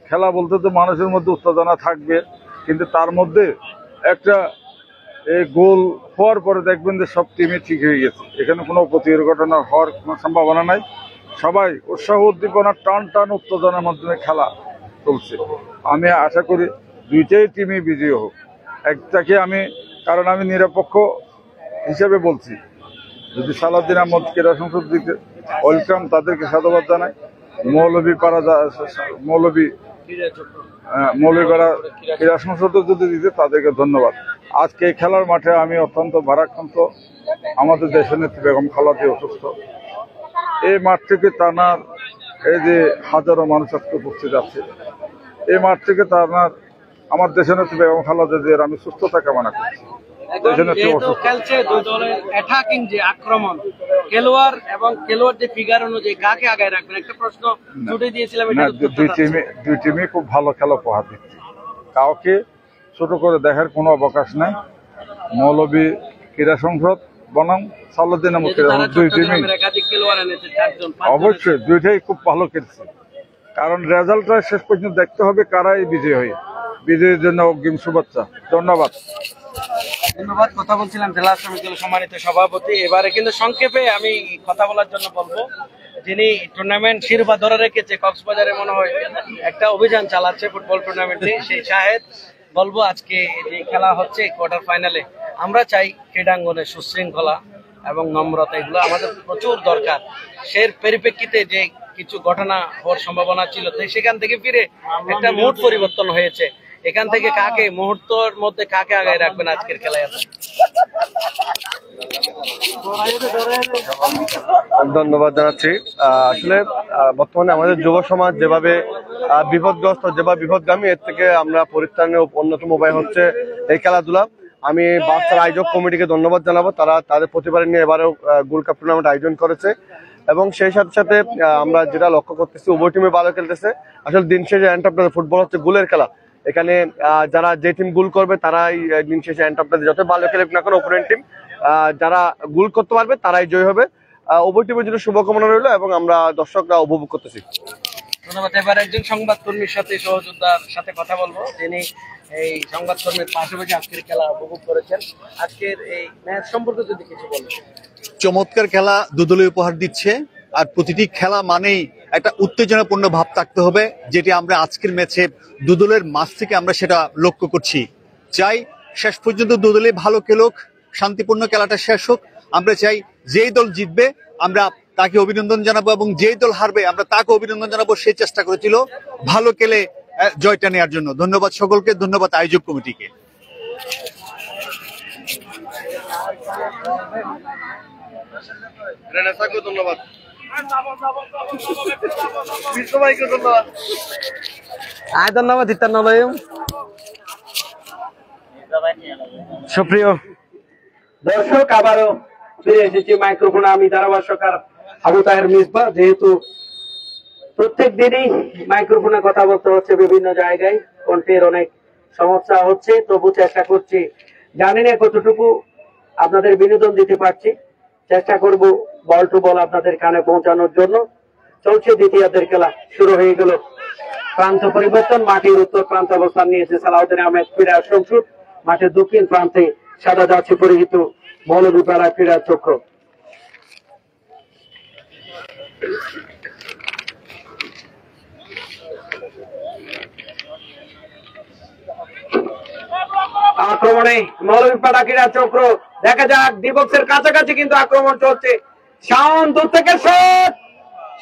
খেলা বলতে তো মানুষের মধ্যে উত্তেজনা থাকবে, কিন্তু তার মধ্যে একটা এই গোল হওয়ার পরে দেখবেন যে সব টিমে ঠিক হয়ে গেছে, এখানে কোনো প্রতিঘটনা হওয়ার কোনো সম্ভাবনা নাই। সবাই উৎসাহ, উদ্দীপনা, টান টান উত্তেজনার মাধ্যমে খেলা চলছে। আমি আশা করি দুইটাই টিমই বিজয়ী হোক। একটাকে আমি, কারণ আমি নিরপেক্ষ হিসেবে বলছি, যদি সালাউদ্দিন আহমেদ ক্রীড়া সংসদ দিতে ওয়েলকাম, তাদেরকে সাধুবাদ জানাই। মৌলভীপাড়া ক্রীড়া সংসদ যদি দিতে, তাদেরকে ধন্যবাদ। আজকে এই খেলার মাঠে আমি অত্যন্ত ভারাক্রান্ত। আমাদের দেশের নেত্রী বেগম খালাদি অসুস্থ, এই মাঠ থেকে টানার এই যে হাজারো মানুষ আজকে উপস্থিত আছে, এই মাঠ থেকে টানার আমার দেশের নেত্রী বেগম খালাদির আমি সুস্থতা কামনা করছি। খেলছে দুই দলের অ্যাটাকিং যে আক্রমণ, খেলোয়াড় এবং খেলোয়াড় যে ফিগার অনুযায়ী কাকে আগায় রাখবেন, একটা প্রশ্ন ছুটে দিয়েছিলাম। দুই টিমই খুব ভালো খেলা উপহার দিচ্ছে, কাউকে ছোট করে দেখার কোনো অবকাশ নাই। মৌলভী ক্রীড়া সংসদ বনাম সালাউদ্দিন আহমেদ ক্রীড়া সংসদ, দুই টিমই অবশ্যই দুইটাই খুব ভালো খেলছে। কারণ রেজাল্টটা শেষ পর্যন্ত দেখতে হবে কারাই বিজয়ী হয়। বিজয়ীর জন্য অগ্রিম শুভেচ্ছা। ধন্যবাদ। ধন্যবাদ। কথা বলছিলাম জেলা শ্রমিক দলের সম্মানিত সভাপতি। এবারে কিন্তু সংক্ষেপে আমি কথা বলার জন্য বলবো, যিনি টুর্নামেন্ট শিরোপা ধরে রেখেছে, কক্সবাজারে মনে হয় একটা অভিযান চালাচ্ছে ফুটবল টুর্নামেন্টে, সেই শাহেদ বলবো আজকে যে খেলা হচ্ছে কোয়ার্টার ফাইনালে, আমরা চাই ক্রীড়াঙ্গনে সুশৃঙ্খলা এবং নম্রতা, এগুলো আমাদের প্রচুর দরকার। সেই পরিপ্রেক্ষিতে যে কিছু ঘটনা হওয়ার সম্ভাবনা ছিল, সেখান থেকে ফিরে একটা মুড পরিবর্তন হয়েছে। এখান থেকে কাকে মুহূর্তের মধ্যে কাকে আগায় রাখবেন আজকের খেলায়? ধন্যবাদ জানাচ্ছি। আসলে বর্তমানে আমাদের যুব সমাজ যেভাবে বিপদগ্রস্ত, যেভাবে বিপদগামী, এর থেকে আমরা পরিত্রাণের অন্যতম উপায় হচ্ছে এই খেলাধুলা। আমি বাচ্চার আয়োজক কমিটিকে ধন্যবাদ জানাবো, তারা তাদের প্রতিবারে নিয়ে এবারেও গোল্ড কাপ টুর্নামেন্ট আয়োজন করেছে। এবং সেই সাথে সাথে আমরা যেটা লক্ষ্য করতেছি, উভয় টিমে ভালো খেলতেছে। আসলে দিন শেষে এন্টারপ্রাইজ ফুটবল হচ্ছে গোলের খেলা। এখানে যারা যে টিম গোল করবে তারাই দিন শেষে এন্টারপ্রাইজ যত ভালো খেলুক না কোনো অপোনেন্ট টিম যারা গোল করতে পারবে তারাই জয় হবে। উভয় টিমের জন্য শুভকামনা রইল এবং আমরা দর্শকরা উপভোগ করতেছি। ধন্যবাদ। এবার একজন সংবাদকর্মীর সাথে, সহযোদ্ধার সাথে কথা বলবো, যিনি এই সংবাদকর্মীর পাশাপাশি আজকের খেলা উপভোগ করেছেন। আজকের এই ম্যাচ সম্পর্কে যদি কিছু বলেন। চমৎকার খেলা দুদলে উপহার দিচ্ছে, আর প্রতিটি খেলা মানেই একটা উত্তেজনাপূর্ণ ভাব থাকতে হবে, যেটি আমরা আজকের ম্যাচে দুদলের মাঝ থেকে আমরা সেটা লক্ষ্য করছি। চাই শেষ পর্যন্ত দুদলে ভালো খেলুক, শান্তিপূর্ণ খেলাটা শেষ হোক। আমরা চাই যেই দল জিতবে আমরা তাকে অভিনন্দন জানাবো এবং যেই দল হারবে আমরা তাকে অভিনন্দন জানাবো। সে চেষ্টা করেছিল ভালো খেলে জয়টা নেওয়ার জন্য। ধন্যবাদ সকলকে, ধন্যবাদ আয়োজক কমিটিকে। ধন্যবাদ। ধন্যবাদ ইত্যানলয়ম। সুপ্রিয় দর্শক, আবারও ফিরে এসেছি মাইক্রোফোনে আমি ধারাভাষ্যকার আবু তাহের মিসবাহ। যেহেতু প্রত্যেক দিনই মাইক্রোফোনে কথা বলতে হচ্ছে বিভিন্ন জায়গায়, কণ্ঠের অনেক সমস্যা হচ্ছে, তবু চেষ্টা করছি। জানি না কতটুকু আপনাদের বিনোদন দিতে পারছি, চেষ্টা করব বল টু বল আপনাদের কানে পৌঁছানোর জন্য। চলছে দ্বিতীয়ার্ধের খেলা, শুরু হয়ে গেল। প্রান্ত পরিবর্তন, মাটির উত্তর প্রান্ত অবস্থান নিয়েছে সালাউদ্দিন আহমেদ ক্রীড়া সংসদ। মাঠের দক্ষিণ প্রান্তে সাদা জার্সি পরিহিত মৌলভীপাড়া ক্রীড়া চক্র। আক্রমণে মৌলভীপাড়া ক্রীড়া চক্র, দেখা যাক ডিবক্সের কাছাকাছি কিন্তু আক্রমণ চলছে। শাওন দূর থেকে শট,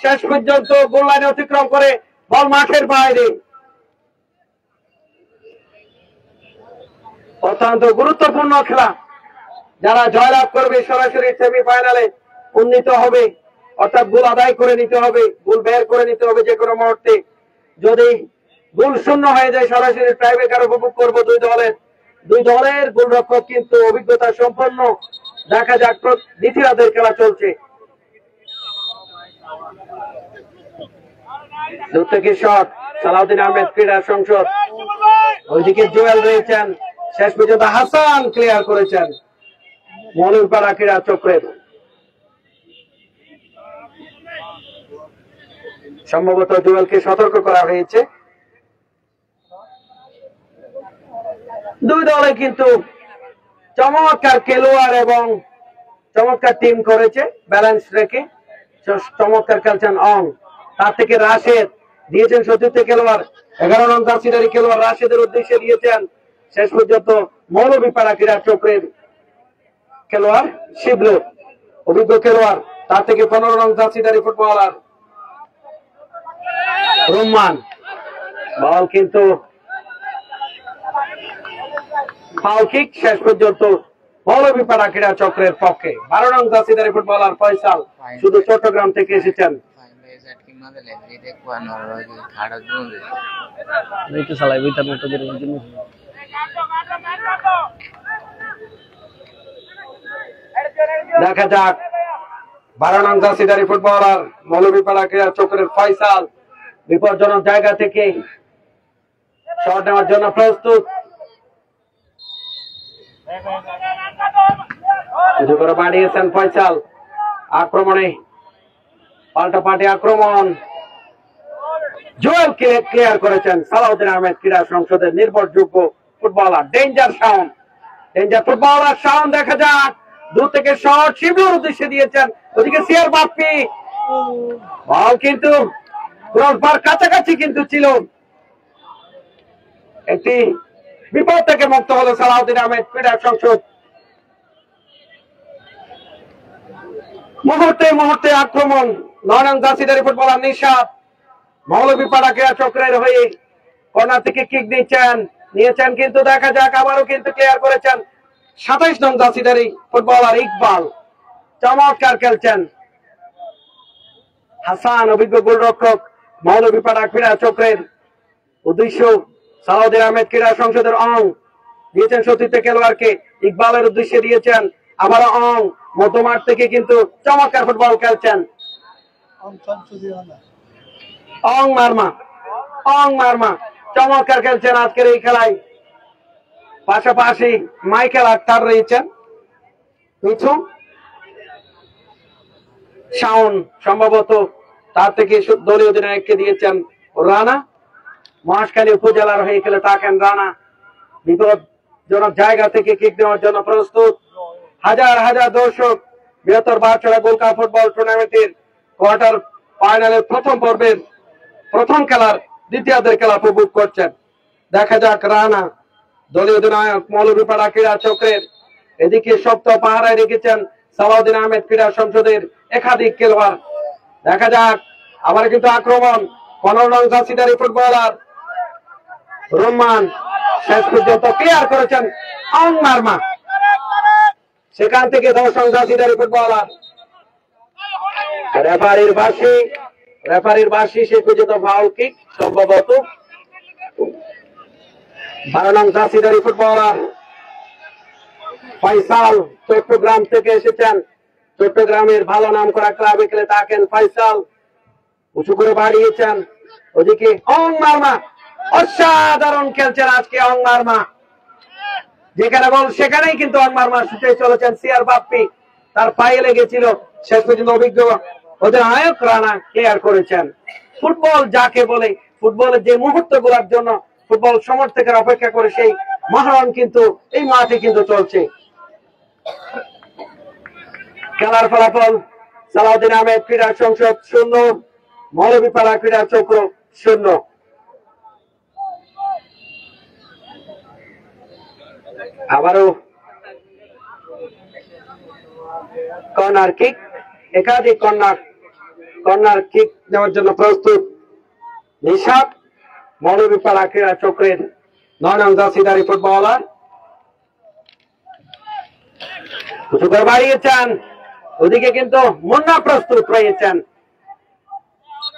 শেষ পর্যন্ত গোল লাইনে অতিক্রম করে বল মাঠের বাইরে। অত্যন্ত গুরুত্বপূর্ণ খেলা, যারা জয়লাভ করবে সরাসরি সেমিফাইনালে উন্নীত হবে, অর্থাৎ গোল আদায় করে নিতে হবে, গোল বের করে নিতে হবে যে কোনো মুহূর্তে। যদি গোল শূন্য হয়ে যায় সরাসরি টাইব্রেকার উপভোগ করবো দুই দলের গোলরক্ষক কিন্তু অভিজ্ঞতা সম্পন্ন। দেখা যাক দ্বিতীয়ার্ধের খেলা চলছে। দূর থেকে শট, সালাউদ্দিন আহমেদ ক্রীড়া সংসদ। ওইদিকে জুয়েল রয়েছেন, শেষ পর্যন্ত হাসান ক্লিয়ার করেছেন মৌলভীপাড়া ক্রীড়া চক্রের। সম্ভবত জুয়েলকে সতর্ক করা হয়েছে। দুই দলে কিন্তু চমৎকার খেলোয়াড় এবং চমৎকার টিম করেছে, ব্যালেন্স রেখে চমৎকার খেলছেন অং। তার থেকে রাশেদ দিয়েছেন সতীর্থ খেলোয়াড়, 11 নং জার্সিধারী খেলোয়াড় রাশেদের উদ্দেশ্যে দিয়েছেন শেষ পর্যন্ত মৌলভীপাড়া ক্রীড়া চক্রের খেলোয়াড় শিবলু, অভিজ্ঞ খেলোয়াড়। তার থেকে 15 নং জার্সিধারী ফুটবলার রুম্মান। বল কিন্তু ফাউল কিক, শেষ পর্যন্ত মৌলভীপাড়া ক্রীড়া চক্রের পক্ষে। 12 নং জার্সিধারী ফুটবলার ফয়সাল শুধু চট্টগ্রাম থেকে এসেছেন। দেখা যাক 12 নং জার্সিধারী ফুটবলার মৌলভীপাড়া ক্রীড়া চক্রের ফয়সাল বিপজ্জনক জায়গা থেকে শট নেওয়ার জন্য প্রস্তুত। উঁচু করে বাড়িয়েছেন ফয়সাল, আক্রমণে পাল্টাপাল্টি আক্রমণ, জুয়েল ক্লিয়ার করেছেন সালাউদ্দিন আহমেদ ক্রীড়া সংসদের নির্ভরযোগ্য footballer. Danger Shaon, danger footballer Shaon, দেখা যাক দূর থেকে শট শিবলুর উদ্দেশ্যে দিয়েছেন, ওদিকে সিআর বাপ্পি, বল কিন্তু ক্রসবার কাছাকাছি কিন্তু ছিল, একটি বিপদ থেকে মুক্ত হলো সালাউদ্দিন আহমেদ ক্রীড়া সংসদ। মুহূর্তে মুহূর্তে আক্রমণ, 9 নং জার্সিধারী ফুটবলার নিশাত মৌলভীপাড়া ক্রীড়া চক্রের হয়ে কর্নার থেকে কিক নিয়েছেন কিন্তু দেখা যাক আবারও কিন্তু ক্লিয়ার করেছেন 27 নং জার্সিধারী ফুটবলার ইকবাল, চমৎকার খেলছেন। হাসান অভিজ্ঞ গোলরক্ষক মৌলভীপাড়া ক্রীড়া চক্রের উদ্দেশ্য সালাউদ্দিন আহমেদ ক্রীড়া সংসদের অং দিয়েছেন সতীর্থ খেলোয়াড়কে, ইকবালের উদ্দেশ্যে দিয়েছেন আবারও অং, মধ্যমাঠ থেকে কিন্তু চমৎকার ফুটবল খেলছেন অং মারমা, চমৎকার খেলছেন আজকের এই খেলায়। পাশাপাশি মাইকেল আক্তার রয়েছেন, মিঠু শাওন সম্ভবত তার থেকে দলীয় অধিনায়ককে দিয়েছেন রানা, মহাশখালী উপজেলার হয়ে খেলে থাকেন রানা, বিপদজনক জায়গা থেকে কিক দেওয়ার জন্য প্রস্তুত। হাজার হাজার দর্শক বৃহত্তর বারছড়া গোল্ড কাপ ফুটবল টুর্নামেন্টের কোয়ার্টার ফাইনালের প্রথম পর্বের প্রথম খেলার দ্বিতীয়ার্ধের খেলা উপভোগ করছেন। দেখা যাক রানা দলীয় অধিনায়ক মৌলভীপাড়া ক্রীড়া চক্রের, এদিকে শক্ত পাহারায় রেখেছেন সালাউদ্দিন আহমেদ ক্রীড়া সংসদের একাধিক খেলোয়াড়। দেখা যাক আবার কিন্তু আক্রমণ, 15 নং জার্সিধারী ফুটবলার রহমান শেষ পর্যন্ত ক্লিয়ার করেছেন অং মারমা, সেখান থেকে 10 নং জার্সিধারী ফুটবলার রেফারির বাঁশি শেষ পর্যন্ত ফাউল কিক সম্ভবত। 12 নং জার্সিধারী ফুটবলার ফয়সাল চট্টগ্রাম থেকে এসেছেন, চট্টগ্রামের ভালো নাম করা ক্লাবে খেলে থাকেন ফয়সাল, উঁচু করে বাড়িয়েছেন, ওদিকে অং মারমা অসাধারণ খেলছেন আজকে অং মারমা, যেখানে বল সেখানেই কিন্তু অং মারমা ছুটে চলেছেন সিআর বাপ্পি, তার পায়ে লেগেছিল, শেষ পর্যন্ত অভিজ্ঞ অধিনায়ক রানা ক্লিয়ার করেছেন। ফুটবল যাকে বলে, ফুটবলের যে মুহূর্ত গুলার জন্য ফুটবল সমর্থকের অপেক্ষা করে সেই মহারণ কিন্তু এই মাঠে কিন্তু চলছে। খেলার ফলাফল সালাউদ্দিন আহমেদ ক্রীড়া সংসদ 0, মৌলভীপাড়া ক্রীড়া চক্র 0। আবারও কর্নার কিক, একাধিক কর্নার কিক নেওয়ার জন্য প্রস্তুত নিশাত মৌলভীপাড়া ক্রীড়া চক্রের 9 নং জার্সিধারী ফুটবলার, উঁচু করে বাড়িয়েছেন, ওদিকে কিন্তু মুন্না প্রস্তুত রয়েছেন,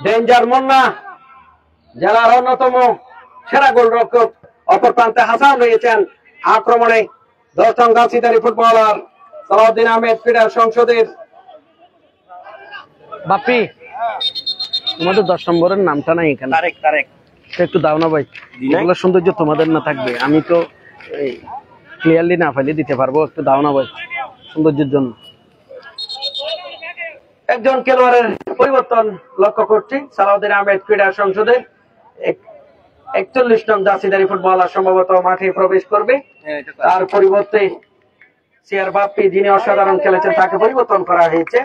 ডেঞ্জার মুন্না জেলার অন্যতম সেরা গোলরক্ষক, অপর প্রান্তে হাসান রয়েছেন আক্রমণে 10 নং জার্সিধারী ফুটবলার সালাউদ্দিন আহমেদ ক্রীড়া সংসদের। বাপ্পি তোমাদের 10 নম্বরের নামটা নাই এখানে, তারেক একটু দাও না ভাই, এগুলো সৌন্দর্য তোমাদের না থাকবে, আমি তো ক্লিয়ারলি না পাইলে দিতে পারবো, একটু দাও না ভাই সৌন্দর্যের জন্য। একজন খেলোয়াড়ের পরিবর্তন লক্ষ্য করছি সালাউদ্দিন আহমেদ ক্রীড়া সংসদের, 41 নং জার্সিধারী ফুটবলার সম্ভবত মাঠে প্রবেশ করবে, তার পরিবর্তে সিআর বাপ্পি যিনি অসাধারণ খেলেছেন তাকে পরিবর্তন করা হয়েছে।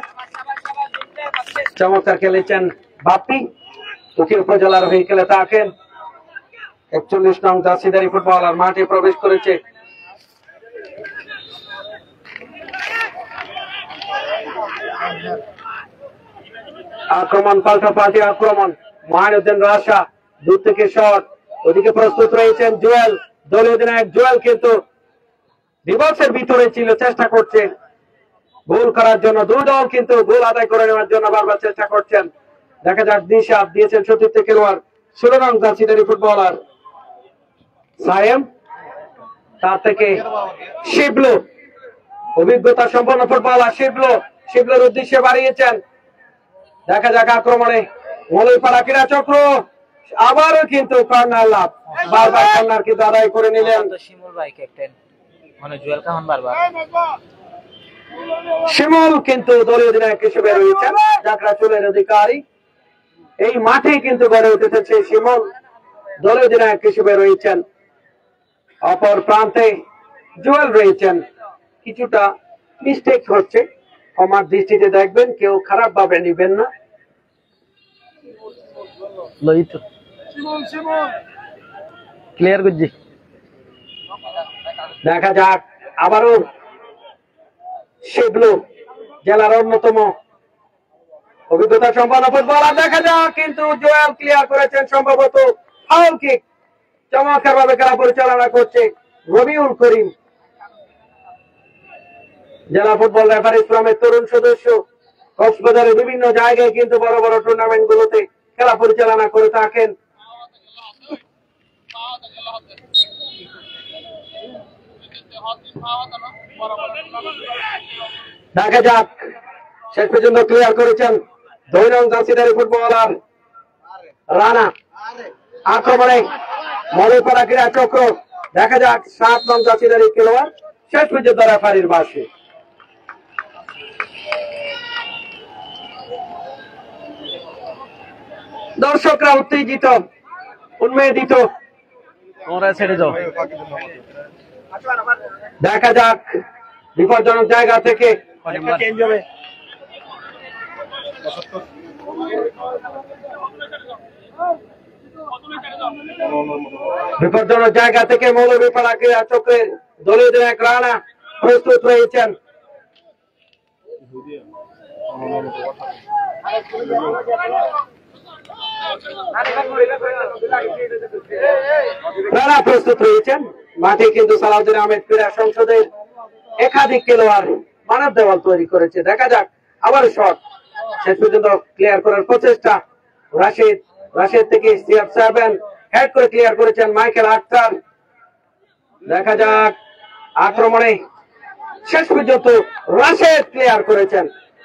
চমৎকার খেলেছেন বাপ্পি, উকিল উপজেলার হয়ে খেলে থাকেন, 41 নং জার্সিধারী ফুটবলার মাঠে প্রবেশ করেছে। আক্রমণ পাল্টাপাল্টি আক্রমণ, মহিউদ্দিন রাশা দূর থেকে শট, ওদিকে প্রস্তুত রয়েছেন জুয়েল, দলীয় অধিনায়ক জুয়েল কিন্তু ডিবক্সের ভিতরে ছিল, চেষ্টা করছে গোল করার জন্য, দুই দল কিন্তু গোল আদায় করে নেওয়ার জন্য বারবার চেষ্টা করছেন। দেখা যাক নিশাত দিয়েছেন সতীর্থ খেলোয়াড় 16 নং জার্সিধারী ফুটবলার সায়েম, তার থেকে শিবলু অভিজ্ঞতা সম্পন্ন ফুটবলার শিবলুর উদ্দেশ্যে বাড়িয়েছেন। দেখা যাক আক্রমণে মৌলভীপাড়া ক্রীড়া চক্র আবারও কিন্তু কর্নার লাভ, বারবার কর্নার কিন্তু আদায় করে নিলেন। শিমুল কিন্তু দলীয় অধিনায়ক হিসেবে রয়েছেন, যাকরা চুলের অধিকারী। এই মাঠে কিন্তু গড়ে উঠেছে শিমুল, দলীয় অধিনায়ক হিসেবে রয়েছেন। অপর প্রান্তে জুয়েল রয়েছেন। কিছুটা মিস্টেক হচ্ছে, আমার দৃষ্টিতে দেখবেন, কেউ খারাপ ভাবে নিবেন না। ক্লিয়ার করছি। দেখা যাক আবারও শিবলু, জেলার অন্যতম অভিজ্ঞতা সম্পন্ন ফুটবলার। দেখা যাক কিন্তু জুয়েল ক্লিয়ার করেছেন, সম্ভবত ফাউল কিক। চমৎকার ভাবে খেলা পরিচালনা করছে রবিউল করিম, জেলা ফুটবল রেফারি ফোরামের তরুণ সদস্য। কক্সবাজারের বিভিন্ন জায়গায় কিন্তু বড় বড় টুর্নামেন্ট গুলোতে খেলা পরিচালনা করে থাকেন। দেখা যাক, শেষ পর্যন্ত ক্লিয়ার করেছেন 2 নং জার্সিধারী ফুটবলার রানা। আক্রমণে মধুপাড়া ক্রীড়া চক্র। দেখা যাক 7 নং জার্সিধারী খেলোয়াড় শেষ পর্যন্ত রেফারির বাসে। দর্শকরা উত্তেজিত, উন্মেদিত। তোমরা ছেড়ে যাও। দেখা যাক বিপজ্জনক জায়গা থেকে চেঞ্জ হবে। বিপজ্জনক জায়গা থেকে মৌলভীপাড়া ক্রীড়া চক্রের দলীয় অধিনায়ক রানা প্রস্তুত হয়েছেন। রানা প্রস্তুত হয়েছেন। মাঠে কিন্তু সালাউদ্দিন আহমেদ ক্রীড়া সংসদের একাধিক খেলোয়াড় মানব দেওয়াল তৈরি করেছে। দেখা যাক আবার শট, শেষ পর্যন্ত ক্লিয়ার করার প্রচেষ্টা। রাশিদ থেকে CR7 হেড করে ক্লিয়ার করেছেন মাইকেল আক্তার। দেখা যাক আক্রমণে শেষ পর্যন্ত রাশিদ ক্লিয়ার করেছেন।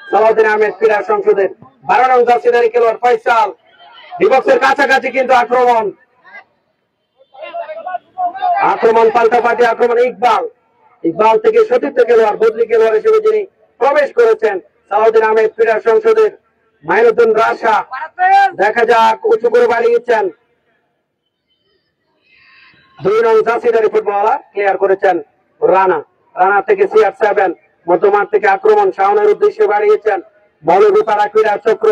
সালাউদ্দিন আহমেদ ক্রীড়া সংসদের 12 নং জার্সিধারী খেলোয়াড় ফয়সাল। ডিবক্সের কাছাকাছি কিন্তু আক্রমণ পাল্টাপাল্টি আক্রমণ। ইকবাল থেকে সতীর্থ খেলোয়াড়, বদলি খেলোয়াড় হিসেবে যিনি প্রবেশ করেছেন সালাউদ্দিন আহমেদ ক্রীড়া সংসদের মাইনুদ্দিন রাশা। দেখা যাক উঁচু করে বাড়িয়েছেন 2 নং জার্সিধারী ফুটবলার, ক্লিয়ার করেছেন রানা থেকে CR7। মধ্যমাঠ থেকে আক্রমণ শাওনের উদ্দেশ্যে বাড়িয়েছেন মৌলভীপাড়া ক্রীড়া চক্র।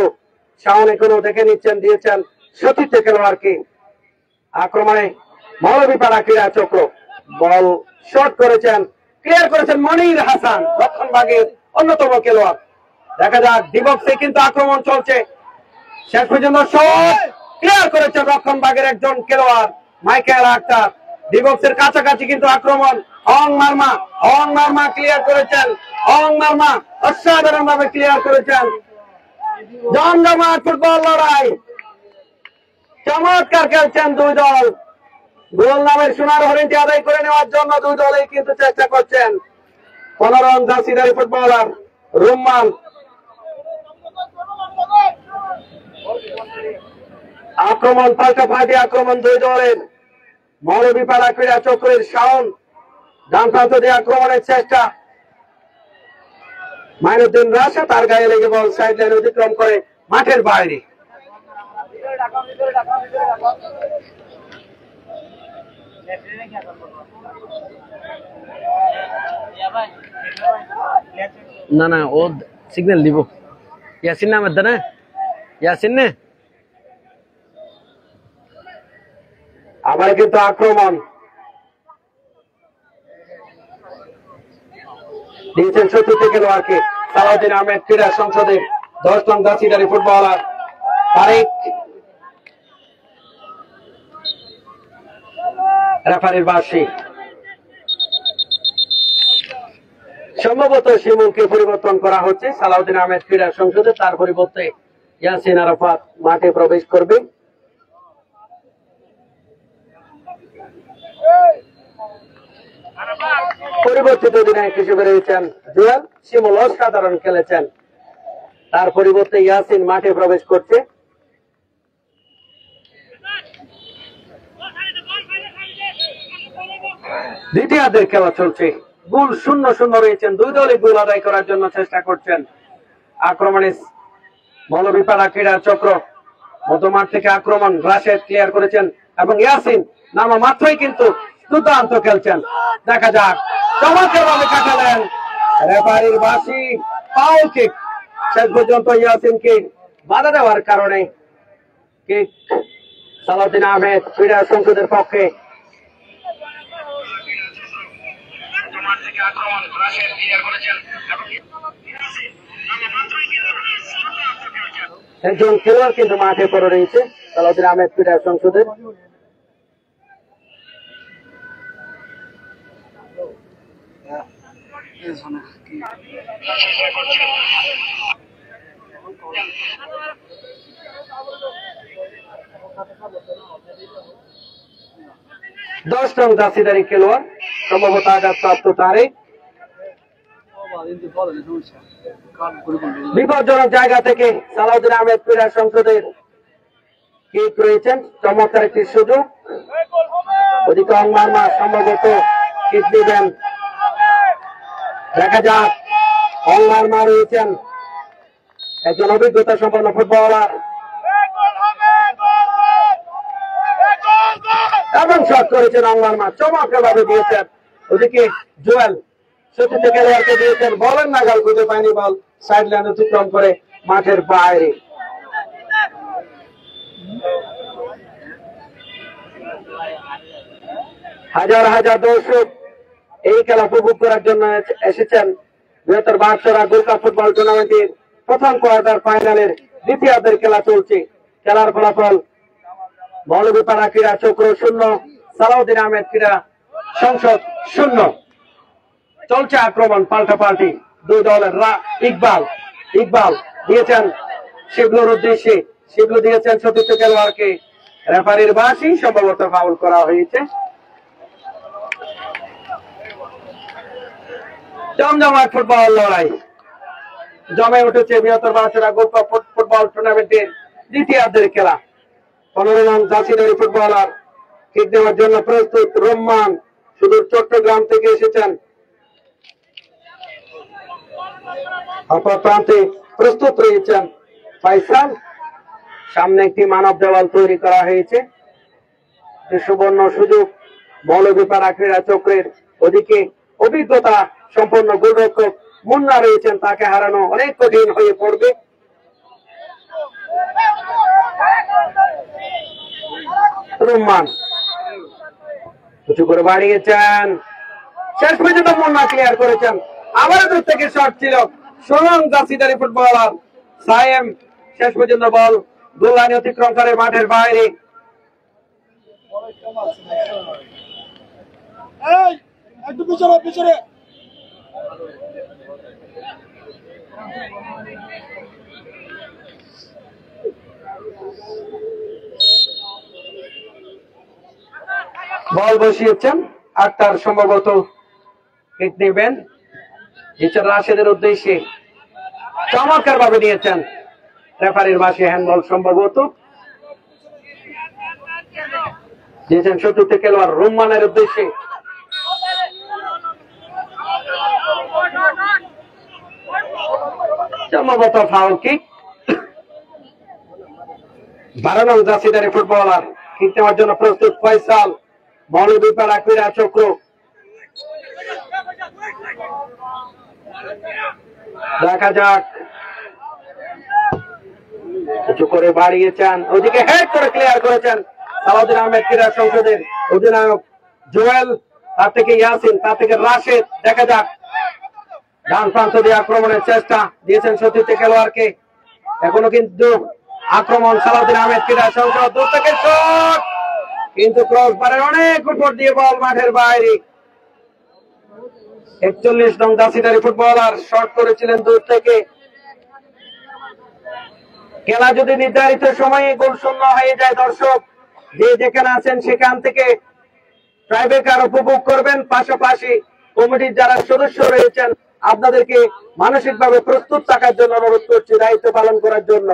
শাওন এখনো দেখে নিচ্ছেন, দিয়েছেন সতীর্থ খেলোয়াড়কে। আক্রমণে মৌলভীপাড়া ক্রীড়া চক্র, বল শট করেছেন, ক্লিয়ার করেছেন মনির হাসান, রক্ষণ ভাগের অন্যতম খেলোয়াড়। দেখা যাক ডিবক্সে কিন্তু আক্রমণ চলছে, শেষ পর্যন্ত শট ক্লিয়ার করেছেন রক্ষণ ভাগের একজন খেলোয়াড় মাইকেল আক্তার। ডিবক্সের কাছাকাছি কিন্তু আক্রমণ। অং মারমা ক্লিয়ার করেছেন। অসাধারণ ভাবে ক্লিয়ার করেছেন। জমজমাট ফুটবল লড়াই, চমৎকার খেলছেন দুই দল। গোল নামের সোনার হরিণটি আদায় করে নেওয়ার জন্য দুই দলই কিন্তু চেষ্টা করছেন। 15 নং জার্সিধারী ফুটবলার রুম্মান। আক্রমণ পাল্টাপাল্টি আক্রমণ দুই দলের। মৌলভীপাড়া ক্রীড়া চক্রের শাওন ডান প্রান্ত দিয়ে আক্রমণের চেষ্টা। মাইনুদ্দিন রাশা, তার গায়ে লেগে বল সাইড লাইন অতিক্রম করে মাঠের বাইরে। না ও সিগন্যাল দিব। ইয়াসিন না মধ্যে না, ইয়াসিন নে। আবার কিন্তু আক্রমণ দিয়েছেন চতুর্থ খেলোয়াড়কে সালাউদ্দিন আহমেদ ক্রীড়া সংসদের 10 নং জার্সিধারী ফুটবলার তারেক। রেফারির বাঁশি। সম্ভবত শিমুলকে পরিবর্তন করা হচ্ছে সালাউদ্দিন আহমেদ ক্রীড়া সংসদে, তার পরিবর্তে ইয়াসিন আরাফাত মাঠে প্রবেশ করবে। পরিবর্তিত অধিনায়ক হিসেবে রয়েছেন জুয়েল। শিমুল অসাধারণ খেলেছেন, তার পরিবর্তে ইয়াসিন মাঠে প্রবেশ করছে। দ্বিতীয়ার্ধের খেলা চলছে গোল 0-0 রয়েছেন। দুই দলই গোল আদায় করার জন্য চেষ্টা করছেন। আক্রমণে মৌলভীপাড়া ক্রীড়া চক্র মধ্যমাঠ থেকে আক্রমণ রাশেদ ক্লিয়ার করেছেন এবং ইয়াসিন নামা মাত্রই কিন্তু দুর্দান্ত খেলছেন। দেখা যাক চমৎকার ভাবে কাটালেন রেফারির বাঁশি, ফাউল কিক। শেষ পর্যন্ত ইয়াসিনকে বাধা দেওয়ার কারণে কিক সালাউদ্দিন আহমেদ ক্রীড়া সংসদের পক্ষে। একজন খেলোয়াড় কিন্তু মাঠে পড়ে রয়েছে সালাউদ্দিন আহমেদ ক্রীড়া সংসদের। দশ নং জার্সিধারী খেলোয়াড় সম্ভবত আঘাতপ্রাপ্ত তারেক। বিপজ্জনক জায়গা থেকে সালাউদ্দিন আহমেদ ক্রীড়া সংসদের কিক রয়েছেন, চমৎকার একটি সুযোগ। ওদিকে অংমারমা সম্ভবত কিক দিবেন, দেখা যাক। অংমারমা রয়েছেন একজন অভিজ্ঞতা সম্পন্ন ফুটবলার এবং শট করেছেন অংমারমা, চমৎকার ভাবে দিয়েছেন। ওদিকে জুয়েল সতীর্থ খেলোয়াড়কে দিয়েছেন, বলের নাগাল খুঁজে পায়নি, বল সাইড লাইন অতিক্রম করে মাঠের বাইরে। হাজার হাজার দর্শক এই খেলা উপভোগ করার জন্য এসেছেন। বৃহত্তর বাগছড়া গোল্ড কাপ ফুটবল টুর্নামেন্টের প্রথম কোয়ার্টার ফাইনালের দ্বিতীয়ার্ধের খেলা চলছে। খেলার ফলাফল মৌলভীপাড়া ক্রীড়া চক্র 0, সালাউদ্দিন আহমেদ ক্রীড়া সংসদ 0। চলছে আক্রমণ পাল্টাপাল্টি দুই দলের। ইকবাল দিয়েছেন শিবলুর উদ্দেশ্যে, শিবলু দিয়েছেন সতীর্থ খেলোয়াড়কে। রেফারির বাঁশি, সম্ভবত ফাউল করা হয়েছে। জমজমাট ফুটবল লড়াই জমে উঠেছে বৃহত্তর বাগছড়া গোল্ড কাপ ফুটবল টুর্নামেন্টের দ্বিতীয়ার্ধের খেলা। 15 নং জার্সিধারী ফুটবলার কিক দেওয়ার জন্য প্রস্তুত। রহমান সুদূর চট্টগ্রাম থেকে এসেছেন। অপর প্রান্তে প্রস্তুত রয়েছেন ফাইসাল। সামনে একটি মানব দেওয়াল তৈরি করা হয়েছে। সুবর্ণ সুযোগ মৌলভীপাড়া ক্রীড়া চক্রের। ওদিকে অভিজ্ঞতা সম্পন্ন গোলরক্ষক মুন্না রয়েছেন, তাকে হারানো অনেক কঠিন হয়ে পড়বে। রহমান উঁচু করে বাড়িয়েছেন, শেষ পর্যন্ত মুন্না ক্লিয়ার করেছেন। আবার দূর থেকে শট ছিল 16 নং জার্সিধারী ফুটবলার সায়েম, শেষ পর্যন্ত বল গোল লাইন অতিক্রম করে মাঠের বাইরে। একটু পিছনে পিছনে বল বসিয়েছেন আক্তার, সম্ভবত কিক নেবেন রাশেদের উদ্দেশ্যে। চমৎকার ভাবে নিয়েছেন, রেফারির বাঁশি হ্যান্ডবল সম্ভবত দিয়েছেন চতুর্থ খেলোয়াড় রহমানের উদ্দেশ্যে। সম্ভবত ফাউল কিক। 12 নং জার্সিধারী ফুটবলার কিক নেওয়ার জন্য প্রস্তুত ফয়সাল মৌলভীপাড়া ক্রীড়া চক্র। দেখা যাক, কিছু করে বাড়িয়েছেন, ওদিকে হেড করে ক্লিয়ার করেছেন সালাউদ্দিন আহমেদ ক্রীড়া সংসদের অধিনায়ক জুয়েল, তার থেকে ইয়াসিন, তার থেকে রাশেদ। দেখা যাক, ডান প্রান্ত দিয়ে আক্রমণের চেষ্টা দিয়েছেন সতীর্থ খেলোয়াড়কে। এখনো কিন্তু আক্রমণ সালাউদ্দিন আহমেদ ক্রীড়া সংসদ, দূর থেকে শট, কিন্তু ক্রস বারের অনেক উপর দিয়ে বল মাঠের বাইরে। 41 নং জার্সিধারী ফুটবলার শট করেছিলেন দূর থেকে। খেলা যদি নির্ধারিত সময়ে গোল শূন্য হয়ে যায়, দর্শক যে যেখানে আছেন সেখান থেকে ট্রাইব্রেকার উপভোগ করবেন। পাশাপাশি কমিটির যারা সদস্য রয়েছেন আপনাদেরকে মানসিকভাবে প্রস্তুত থাকার জন্য অনুরোধ করছি, দায়িত্ব পালন করার জন্য।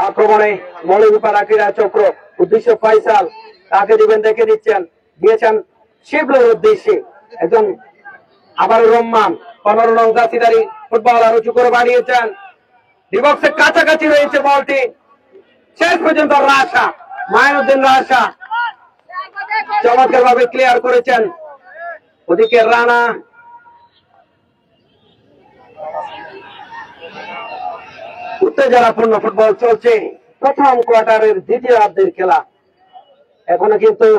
আক্রমণে মৌলভীপাড়া ক্রীড়া চক্র, উদ্দেশ্য ফয়সাল, তাকে দিবেন দেখে দিচ্ছেন, দিয়েছেন শিবলের উদ্দেশ্যে একজন আবার রহমান 15 নং জার্সিধারী ফুটবলার উঁচু করে বাড়িয়েছেন, ডিবক্সের কাছাকাছি রয়েছে বলটি, শেষ পর্যন্ত রাশা মাইনুদ্দিন রাশা চমৎকার ভাবে ক্লিয়ার করেছেন। ওদিকে রানা উত্তেজনাপূর্ণ ফুটবল চলছে প্রথম কোয়ার্টারের দ্বিতীয়ার্ধের খেলা। এখনো কিন্তু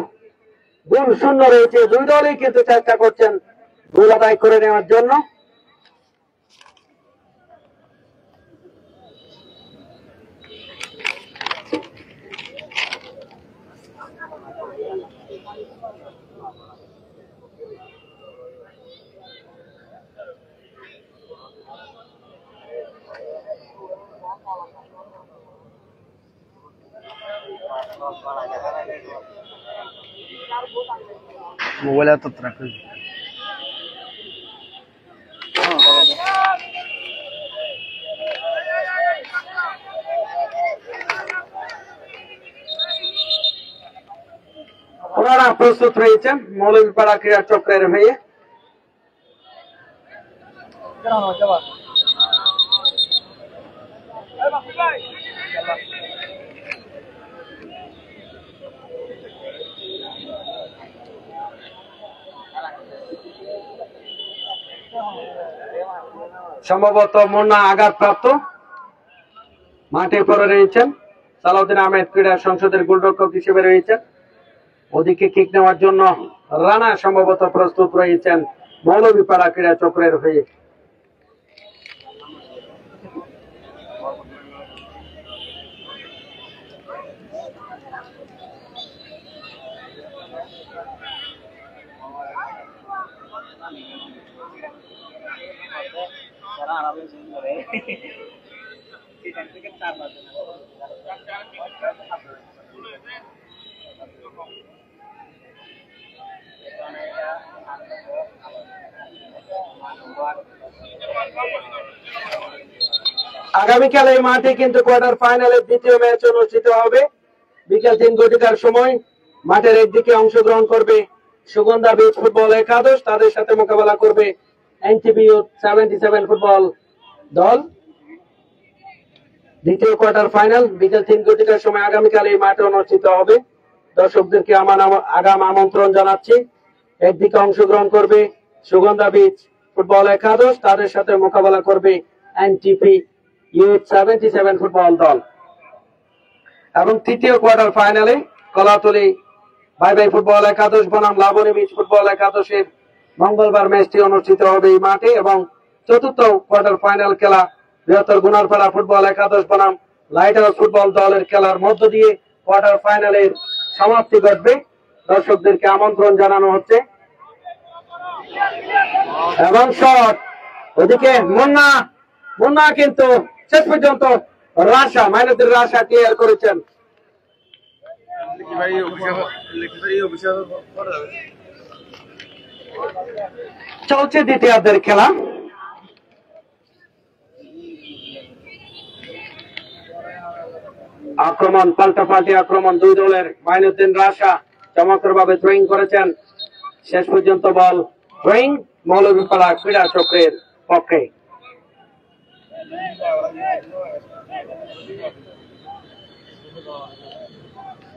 গোল শূন্য রয়েছে, দুই দলই কিন্তু চেষ্টা করছেন গোল আদায় করে নেওয়ার জন্য। मोबाइल आता रख ওনারা প্রস্তুত রয়েছেন মৌলভীপাড়া ক্রীড়া চক্রের হয়ে। সম্ভবত মুন্না আঘাতপ্রাপ্ত, মাঠে পড়ে রয়েছেন। সালাউদ্দিন আহমেদ ক্রীড়া সংসদের গোলরক্ষক হিসেবে রয়েছেন। ওদিকে কিক নেওয়ার জন্য রানা সম্ভবত প্রস্তুত রয়েছেন মৌলভীপাড়া ক্রীড়া চক্রের হয়ে। আগামীকাল এই মাঠে কিন্তু কোয়ার্টার ফাইনালের দ্বিতীয় ম্যাচ অনুষ্ঠিত হবে বিকেল 3 ঘটিকার সময়। মাঠের একদিকে অংশগ্রহণ করবে সুগন্ধা বিচ ফুটবল একাদশ, তাদের সাথে মোকাবেলা করবে এনটিপি 77 ফুটবল দল। দ্বিতীয় কোয়ার্টার ফাইনাল বিকেল 3 ঘটিকার সময় আগামীকাল এই মাঠে অনুষ্ঠিত হবে। দর্শকদেরকে আমার আগাম আমন্ত্রণ জানাচ্ছি। একদিকে অংশগ্রহণ করবে সুগন্ধা বিচ ফুটবল একাদশ, তাদের সাথে মোকাবেলা করবে এনটিপি 77 ফুটবল দল। এবং তৃতীয় কোয়ার্টার ফাইনালে কলাতলী বাই বাই ফুটবল একাদশ বনাম লাবণী বিচ ফুটবল একাদশের মঙ্গলবার ম্যাচটি অনুষ্ঠিত হবে এই মাঠে। এবং চতুর্থ কোয়ার্টার ফাইনাল খেলা বৃহত্তর গুনারপাড়া ফুটবল একাদশ বনাম লাইট হাউস ফুটবল দলের খেলার মধ্য দিয়ে কোয়ার্টার ফাইনালের সমাপ্তি ঘটবে। দর্শকদেরকে আমন্ত্রণ জানানো হচ্ছে। এবং শট, ওদিকে মুন্না কিন্তু শেষ পর্যন্ত রাশা মাইনুদ্দিন রাশা ক্লিয়ার করেছেন। চলছে দ্বিতীয়ার্ধের খেলা। আক্রমণ পাল্টাপাল্টি আক্রমণ দুই দলের। মাইনুদ্দিন রাশা চমৎকার ভাবে থ্রোয়িং করেছেন, শেষ পর্যন্ত বল থ্রোয়িং মৌলভীপাড়া ক্রীড়া চক্রের পক্ষে।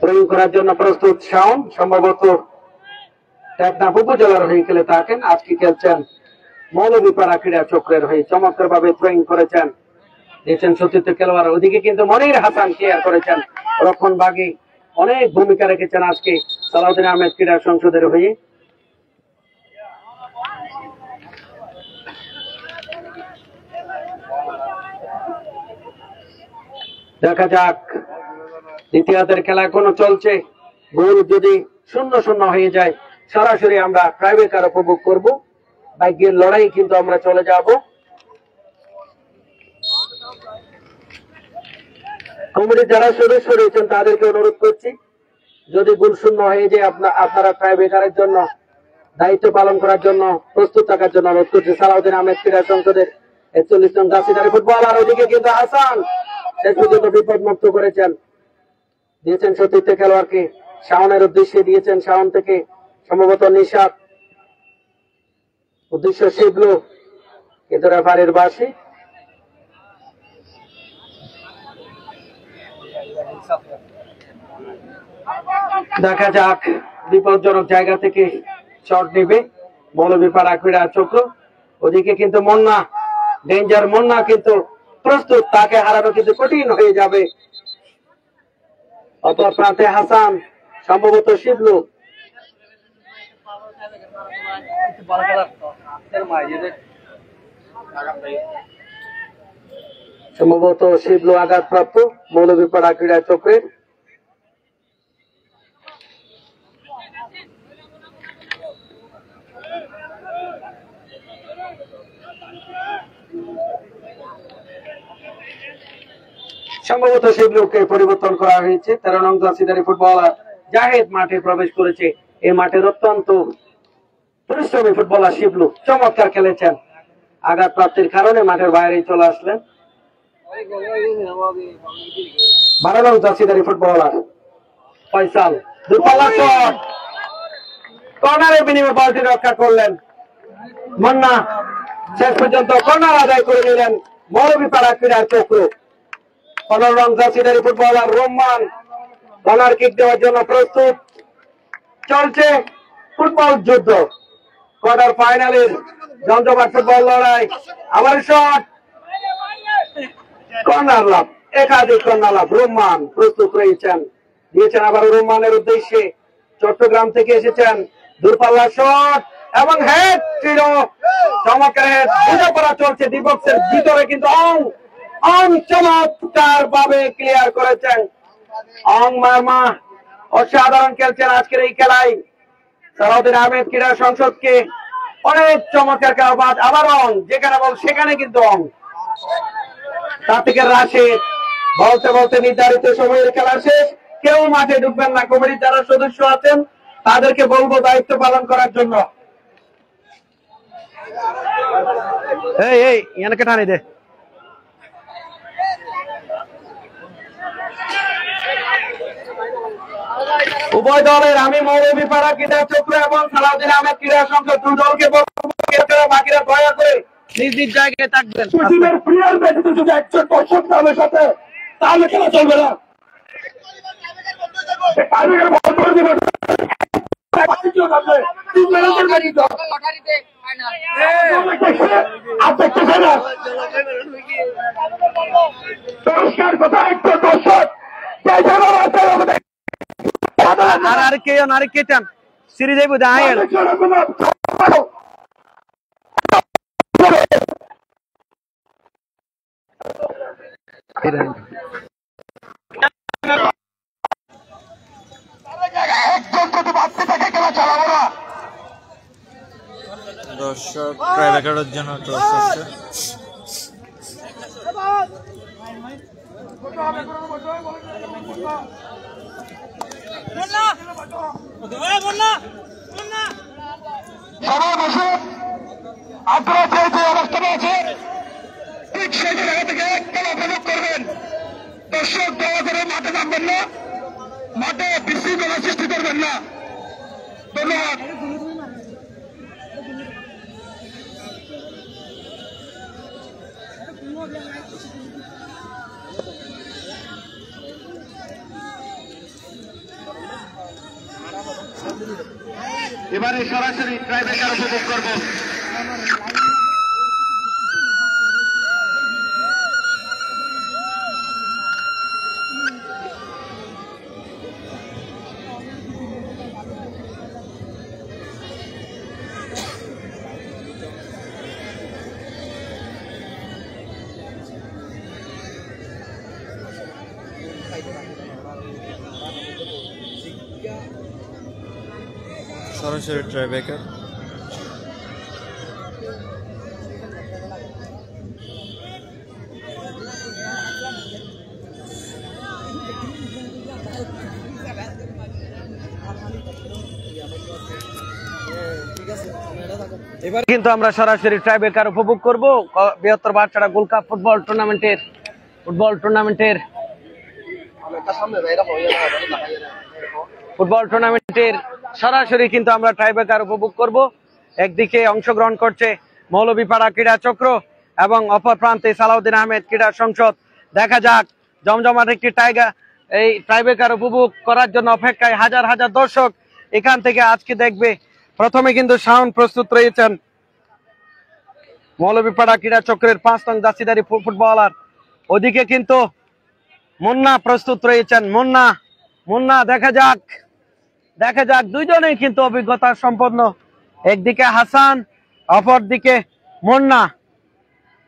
থ্রোয়িং করার জন্য প্রস্তুত শাওন, সম্ভবত টেকনাফ উপজেলার হয়ে খেলে থাকেন, আজকে খেলছেন মৌলভীপাড়া ক্রীড়া চক্রের হয়ে। চমৎকার ভাবে থ্রোয়িং করেছেন, দিয়েছেন সতীর্থ খেলোয়াড়। ওদিকে কিন্তু মনির হাসান ক্লিয়ার করেছেন, রক্ষণ ভাগে অনেক ভূমিকা রেখেছেন আজকে সালাউদ্দিন আহমেদ ক্রীড়া সংসদের হয়ে। দেখা যাক, দ্বিতীয়ার্ধের খেলা এখনো চলছে। গোল যদি 0-0 হয়ে যায় সরাসরি আমরা ট্রাইব্রেকার উপভোগ করব। ভাগ্যের লড়াই কিন্তু আমরা চলে যাব। কমিটির যারা সদস্য রয়েছেন তাদেরকে অনুরোধ করছি, যদি গোল 0 হয়ে যায় আপনারা ট্রাইব্রেকারের জন্য দায়িত্ব পালন করার জন্য প্রস্তুত থাকার জন্য অনুরোধ করছি। সালাউদ্দিন আহমেদ ক্রীড়া সংসদের 41 নং জার্সিধারী ফুটবলার। ওদিকে কিন্তু হাসান শেষ পর্যন্ত বিপদ মুক্ত করেছেন, দিয়েছেন সতীর্থ খেলোয়াড়কে শাওনের উদ্দেশ্যে দিয়েছেন। শাওন থেকে সম্ভবত নিশাত, উদ্দেশ্য শিবলু, কিন্তু রেফারির বাঁশি। দেখা যাক বিপজ্জনক জায়গা থেকে শট নেবে মৌলভীপাড়া ক্রীড়া চক্র। ওদিকে কিন্তু মুন্না, ডেঞ্জার মুন্না কিন্তু প্রস্তুত, তাকে হারানো কিন্তু কঠিন হয়ে যাবে। অপর প্রান্তে হাসান, সম্ভবত শিবলু, সম্ভবত শিবলু আঘাতপ্রাপ্ত মৌলভীপাড়া ক্রীড়া চক্রের। সম্ভবত শিবলুকে পরিবর্তন করা হয়েছে। 13 নং জার্সিধারী ফুটবলার জাহেদ মাঠে প্রবেশ করেছে। এই মাঠের অত্যন্ত পরিশ্রমী ফুটবলার শিবলু চমৎকার খেলেছেন, আঘাত প্রাপ্তির কারণে মাঠের বাইরে চলে আসলেন। 12 নং জার্সিধারী ফুটবলার ফয়সাল, দূরপাল্লা শট, কর্নারের বিনিময়ে বলটি রক্ষা করলেন মুন্না। শেষ পর্যন্ত কর্নার আদায় করে নিলেন মৌলভীপাড়া ক্রীড়া চক্র। 15 নং জার্সিধারী ফুটবলার রোমান কর্নার কিক দেওয়ার জন্য প্রস্তুত। চলছে ফুটবল যুদ্ধ, কোয়ার্টার ফাইনালের জমজমাট ফুটবল লড়াই। আবার শট, কর্নার লাভ, একাধিক কর্নার লাভ। রোমান প্রস্তুত রয়েছেন, দিয়েছেন আবার রোমানের উদ্দেশ্যে, চট্টগ্রাম থেকে এসেছেন। দূরপাল্লা শট এবং হেড ছিল, চমৎকার হেড, বোঝাপড়া চলছে দ্বিপক্ষের ভিতরে, কিন্তু চমৎকার ভাবে ক্লিয়ার করেছেন মার্মা। অসাধারণ খেলছেন আজকের এই খেলায়। সালাউদ্দিন আহমেদ ক্রীড়া সংসদকে অনেক চমৎকার খেলা। আবার যেখানে বল সেখানে কিন্তু তার থেকে রাশিদ বলতে বলতে নির্ধারিত সময়ের খেলা শেষ। কেউ মাঠে ঢুকবেন না, কমিটির যারা সদস্য আছেন তাদেরকে বলবো দায়িত্ব পালন করার জন্য। ইয়ানকে টানি দে। উভয় দলের আমি মৌলভীপাড়া ক্রীড়া চক্র এবং সালাউদ্দিন আহমেদ ক্রীড়া সংসদ দু দলকে বাকিরা দয়া করে নিজ নিজ জায়গায় থাকবেন। টিমের প্লেয়ার ব্যতীত যদি একজন দর্শক তাদের সাথে, তাহলে খেলা চলবে না। পুরস্কার কথা একটু দর্শক আরেক কেটান সিরিজ যাইব দাঁড়ায় দর্শক ট্রাইব্রেকারের জন্য টস হচ্ছে। সবাই বসে, আপনারা যে যে অবস্থানে আছে ঠিক সেই জায়গা থেকে খেলা উপভোগ করবেন। দর্শক দয়া করে মাঠে নামবেন না, মাঠে বিশৃঙ্খলা সৃষ্টি করবেন না। ধন্যবাদ। এবারে সরাসরি ট্রাইব্রেকার উপভোগ করব। সরাসরি ট্রাইব্রেকার। এবার কিন্তু আমরা সরাসরি টাইব্রেকার উপভোগ করব বৃহত্তর বাচ্চারা গোল্ড কাপ ফুটবল টুর্নামেন্টের সরাসরি কিন্তু আমরা টাইব্রেকার উপভোগ করব। একদিকে অংশগ্রহণ করছে মৌলভীপাড়া ক্রীড়া চক্র এবং অপর প্রান্তে সালাউদ্দিন আহমেদ ক্রীড়া সংসদ। দেখা যাক জমজমাট একটি এই টাইব্রেকার উপভোগ করার জন্য অপেক্ষায় হাজার হাজার দর্শক এখান থেকে আজকে দেখবে। প্রথমে কিন্তু সাউন্ড প্রস্তুত রয়েছেন মৌলভীপাড়া ক্রীড়া চক্রের 5 নং জার্সিধারী ফুটবলার। ওদিকে কিন্তু মুন্না প্রস্তুত রয়েছেন। মুন্না দেখা যাক দুইজনেই কিন্তু অভিজ্ঞতা সম্পন্ন। একদিকে হাসান, অপর দিকে মুন্না।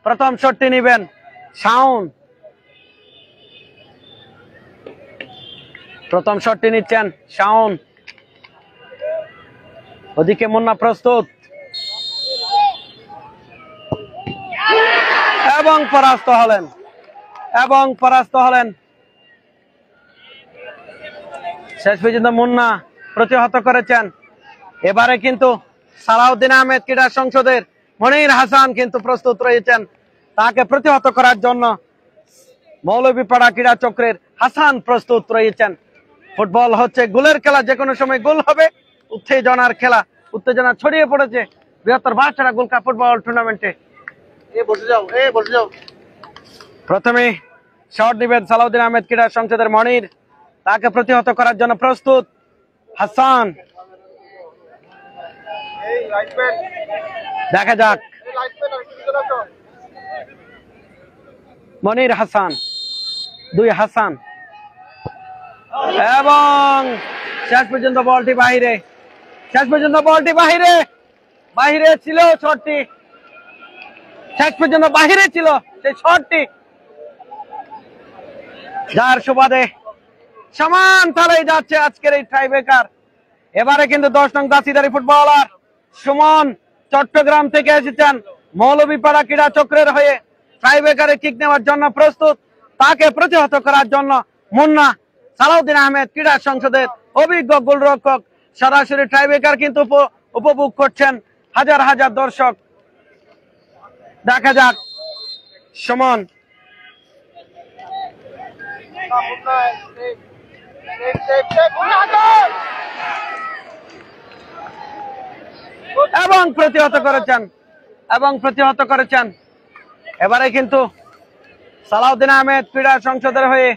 প্রথম শটটি নেবেন শাওন, প্রথম শটটি নিচ্ছেন শাওন। ওদিকে মুন্না প্রস্তুত এবং পরাস্ত হলেন। শেষ পর্যন্ত মুন্না প্রতিহত করেছেন। এবারে কিন্তু সালাউদ্দিন আহমেদ ক্রীড়া সংসদের মনির হাসান কিন্তু প্রস্তুত রয়েছেন তাকে প্রতিহত করার জন্য। মৌলভীপাড়া ক্রীড়া চক্রের হাসান প্রস্তুত রয়েছেন। ফুটবল হচ্ছে গোলের খেলা, যে কোনো সময় গোল হবে। উত্তেজনার খেলা, উত্তেজনা ছড়িয়ে পড়েছে বৃহত্তর বাঁশছড়া গোল্ড কাপ ফুটবল টুর্নামেন্টে। প্রথমে শট দিবেন সালাউদ্দিন আহমেদ ক্রীড়া সংসদের মনির, তাকে প্রতিহত করার জন্য প্রস্তুত হাসান। দেখা যাক মনির হাসান, দুই হাসান, এবং শেষ পর্যন্ত বলটি বাহিরে ছিল শটটি, শেষ পর্যন্ত বাহিরে ছিল সেই শটটি, যার সুবাদে সমান তালেই যাচ্ছে আজকের এই টাইব্রেকার। এবারে কিন্তু 10 নং জার্সিধারী ফুটবলার সুমন চট্টগ্রাম থেকে এসেছেন মৌলভীপাড়া ক্রীড়া চক্রের হয়ে টাইব্রেকারে কিক নেওয়ার জন্য প্রস্তুত। তাকে প্রতিহত করার জন্য মুন্না সালাউদ্দিন আহমেদ ক্রীড়া সংসদের অভিজ্ঞ গোলরক্ষক। সরাসরি টাইব্রেকার কিন্তু উপভোগ করছেন হাজার হাজার দর্শক। দেখা যাক সুমন এবং প্রতিহত করেছেন। এবারে কিন্তু সালাউদ্দিন আহমেদ ক্রীড়া সংসদের হয়ে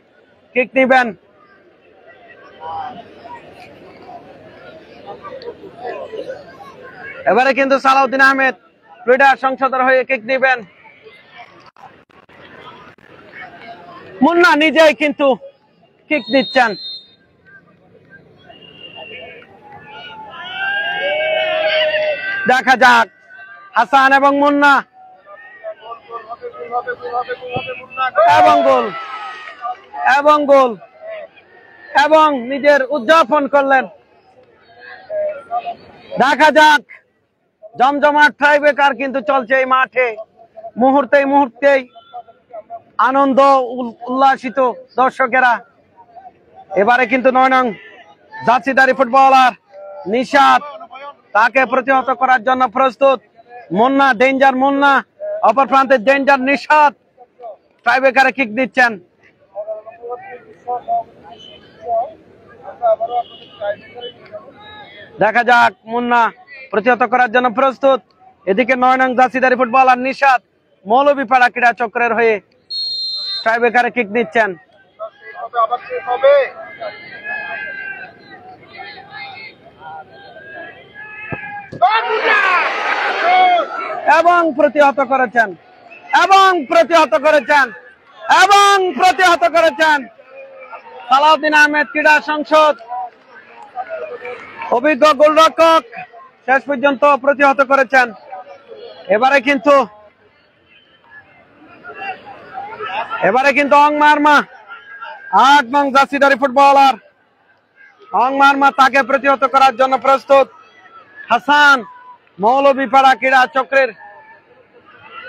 কিক নিবেন। এবারে কিন্তু সালাউদ্দিন আহমেদ ক্রীড়া সংসদের হয়ে কিক নিবেন। মুন্না নিজেই কিন্তু কিক নিচ্ছেন। দেখা যাক হাসান এবং মুন্না, এবং নিজের উদযাপন করলেন। দেখা যাক জমজমাট টাইব্রেকার কিন্তু চলছে এই মাঠে। মুহূর্তেই আনন্দ উল্লাসিত দর্শকেরা। এবারে কিন্তু 9 নং জার্সিধারী ফুটবলার নিশাত, তাকে প্রতিহত করার জন্য প্রস্তুত মুন্না, ডেঞ্জার মুন্না, অপর প্রান্তে ডেঞ্জার নিশাত টাইব্রেকারে কিক দিচ্ছেন। দেখা যাক মুন্না প্রতিহত করার জন্য প্রস্তুত। এদিকে 9 নং জার্সিধারী ফুটবলার নিশাত মৌলভীপাড়া ক্রীড়া চক্রের হয়ে টাইব্রেকারে কিক দিচ্ছেন। এবং প্রতিহত করেছেন সালাউদ্দিন আহমেদ ক্রীড়া সংসদ অভিজ্ঞ গোলরক্ষক শেষ পর্যন্ত প্রতিহত করেছেন। এবারে কিন্তু অংমারমা 8 নং জার্সিধারী ফুটবলার অংমারমা, তাকে প্রতিহত করার জন্য প্রস্তুত হাসান। মৌলভীপাড়া ক্রীড়া চক্রের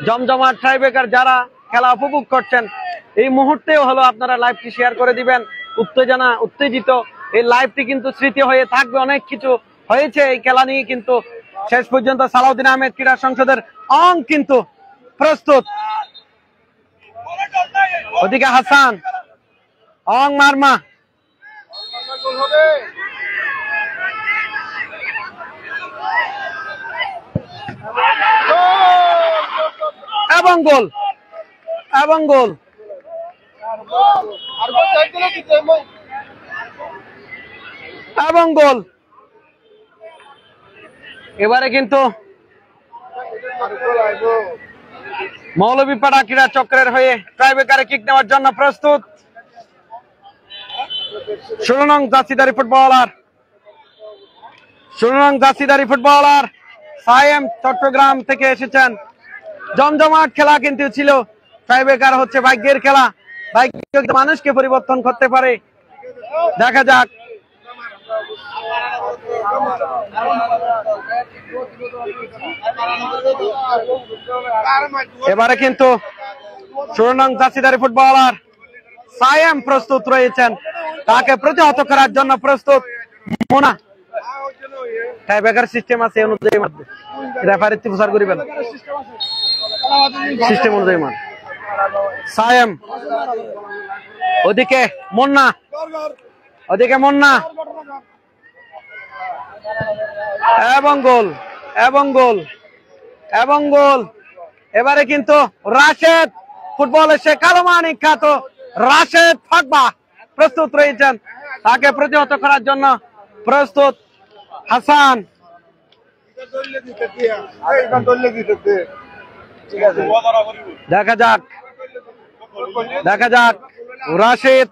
জমজমাট টাইব্রেকার যারা খেলা উপভোগ করছেন এই মুহূর্তেও হলো আপনারা লাইভটি শেয়ার করে দিবেন। উত্তেজিত এই লাইভটি কিন্তু স্মৃতি হয়ে থাকবে। অনেক কিছু হয়েছে এই খেলা নিয়ে, কিন্তু শেষ পর্যন্ত সালাউদ্দিন আহমেদ ক্রীড়া সংসদের কিন্তু প্রস্তুত। ওদিকে হাসান, এবং গোল এবং গোল এবং গোল। এবারে কিন্তু মৌলভীপাড়া ক্রীড়া চক্রের হয়ে ট্রাইব্রেকারে কিক নেওয়ার জন্য প্রস্তুত 16 নং জার্সিধারী ফুটবলার সায়েম চট্টগ্রাম থেকে এসেছেন। জমজমাট খেলা কিন্তু ছিল। ট্রাইব্রেকার হচ্ছে ভাগ্যের খেলা, ভাগ্য মানুষকে পরিবর্তন করতে পারে। দেখা যাক এবারে কিন্তু 16 নং জার্সিধারী ফুটবলার সায়েম প্রস্তুত রয়েছেন, তাকে প্রতিহত করার জন্য প্রস্তুত মোনা। টাইব্রেকার সিস্টেম আছে অনুযায়ী মারবে, রেফারি প্রচার করিবেন সিস্টেম অনুযায়ী মার। সায়েম ওদিকে মুন্না এবং গোল এবং গোল এবং গোল। এবারে কিন্তু রাশেদ, ফুটবলের সে কালো মানিক খ্যাত রাশেদ ফাকবা প্রস্তুত রয়েছেন, তাকে প্রতিহত করার জন্য প্রস্তুত হাসান। দেখা যাক রাশেদ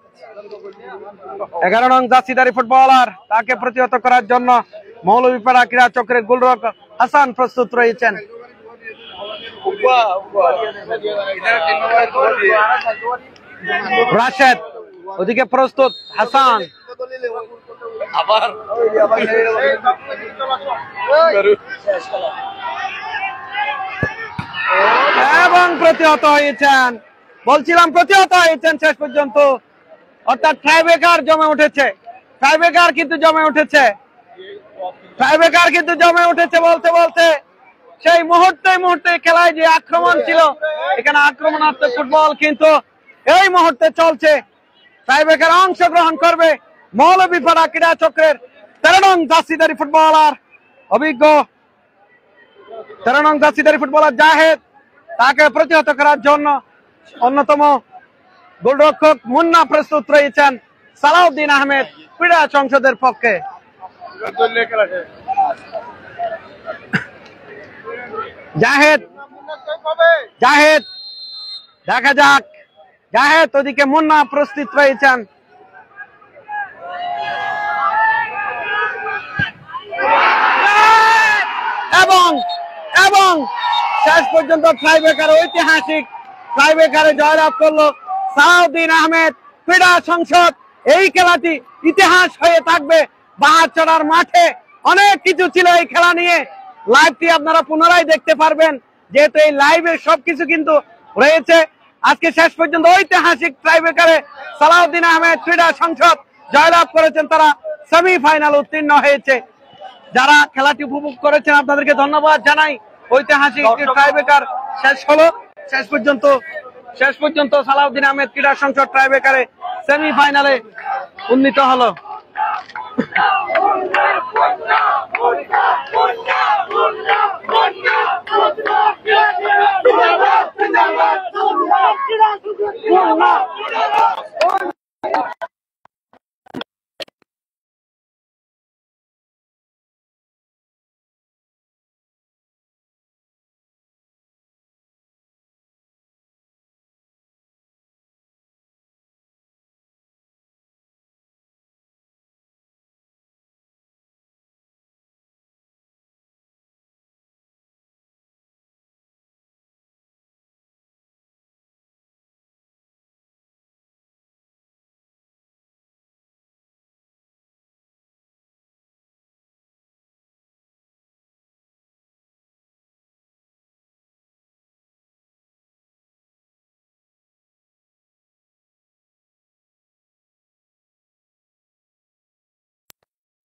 11 নং জার্সিধারী ফুটবলার, তাকে প্রতিহত করার জন্য মৌলভীপাড়া ক্রীড়া চক্রের গোলরক্ষক হাসান প্রস্তুত রয়েছেন। রাশেদ ওদিকে প্রস্তুত হাসান এবং প্রতিহত হয়েছেন, বলছিলাম প্রতিহত হয়েছেন শেষ পর্যন্ত। অর্থাৎ ট্রাইব্রেকার জমে উঠেছে বলতে বলতে সেই মুহূর্তে খেলায় যে আক্রমণ ছিল, এখানে আক্রমণাত্মক ফুটবল কিন্তু এই মুহূর্তে চলছে। ট্রাইব্রেকার অংশগ্রহণ করবে মৌলভীপাড়া ক্রীড়া চক্রের 13 নং জার্সিধারী ফুটবলার, অভিজ্ঞ 13 নং জার্সিধারী ফুটবলার জাহেদ, তাকে প্রতিহত করার জন্য অন্যতম গোলরক্ষক মুন্না প্রস্তুত রয়েছেন সালাউদ্দিন আহমেদ ক্রীড়া সংসদের পক্ষে। জাহেদ দেখা যাক, জাহেদ ওদিকে মুন্না প্রস্তুত রয়েছেন। এবং শেষ পর্যন্ত ট্রাইব্রেকার ঐতিহাসিক ট্রাইব্রেকারে জয়লাভ করলো সালাউদ্দিন আহমেদ ক্রীড়া সংসদ। এই খেলাটি ইতিহাস হয়ে থাকবে বাহারচড়ার মাঠে। অনেক কিছু ছিল এই খেলা নিয়ে, লাইভটি আপনারা পুনরায় দেখতে পারবেন, যেহেতু এই লাইভে সবকিছু কিন্তু রয়েছে। আজকে শেষ পর্যন্ত ঐতিহাসিক ট্রাইব্রেকারে সালাউদ্দিন আহমেদ ক্রীড়া সংসদ জয়লাভ করেছেন, তারা সেমিফাইনাল উত্তীর্ণ হয়েছে। যারা খেলাটি উপভোগ করেছেন আপনাদেরকে ধন্যবাদ জানাই। ঐতিহাসিক ট্রাইব্রেকার শেষ হলো। শেষ পর্যন্ত সালাউদ্দিন আহমেদ ক্রীড়া সংসদ ট্রাইব্রেকারে সেমিফাইনালে উন্নীত হলো।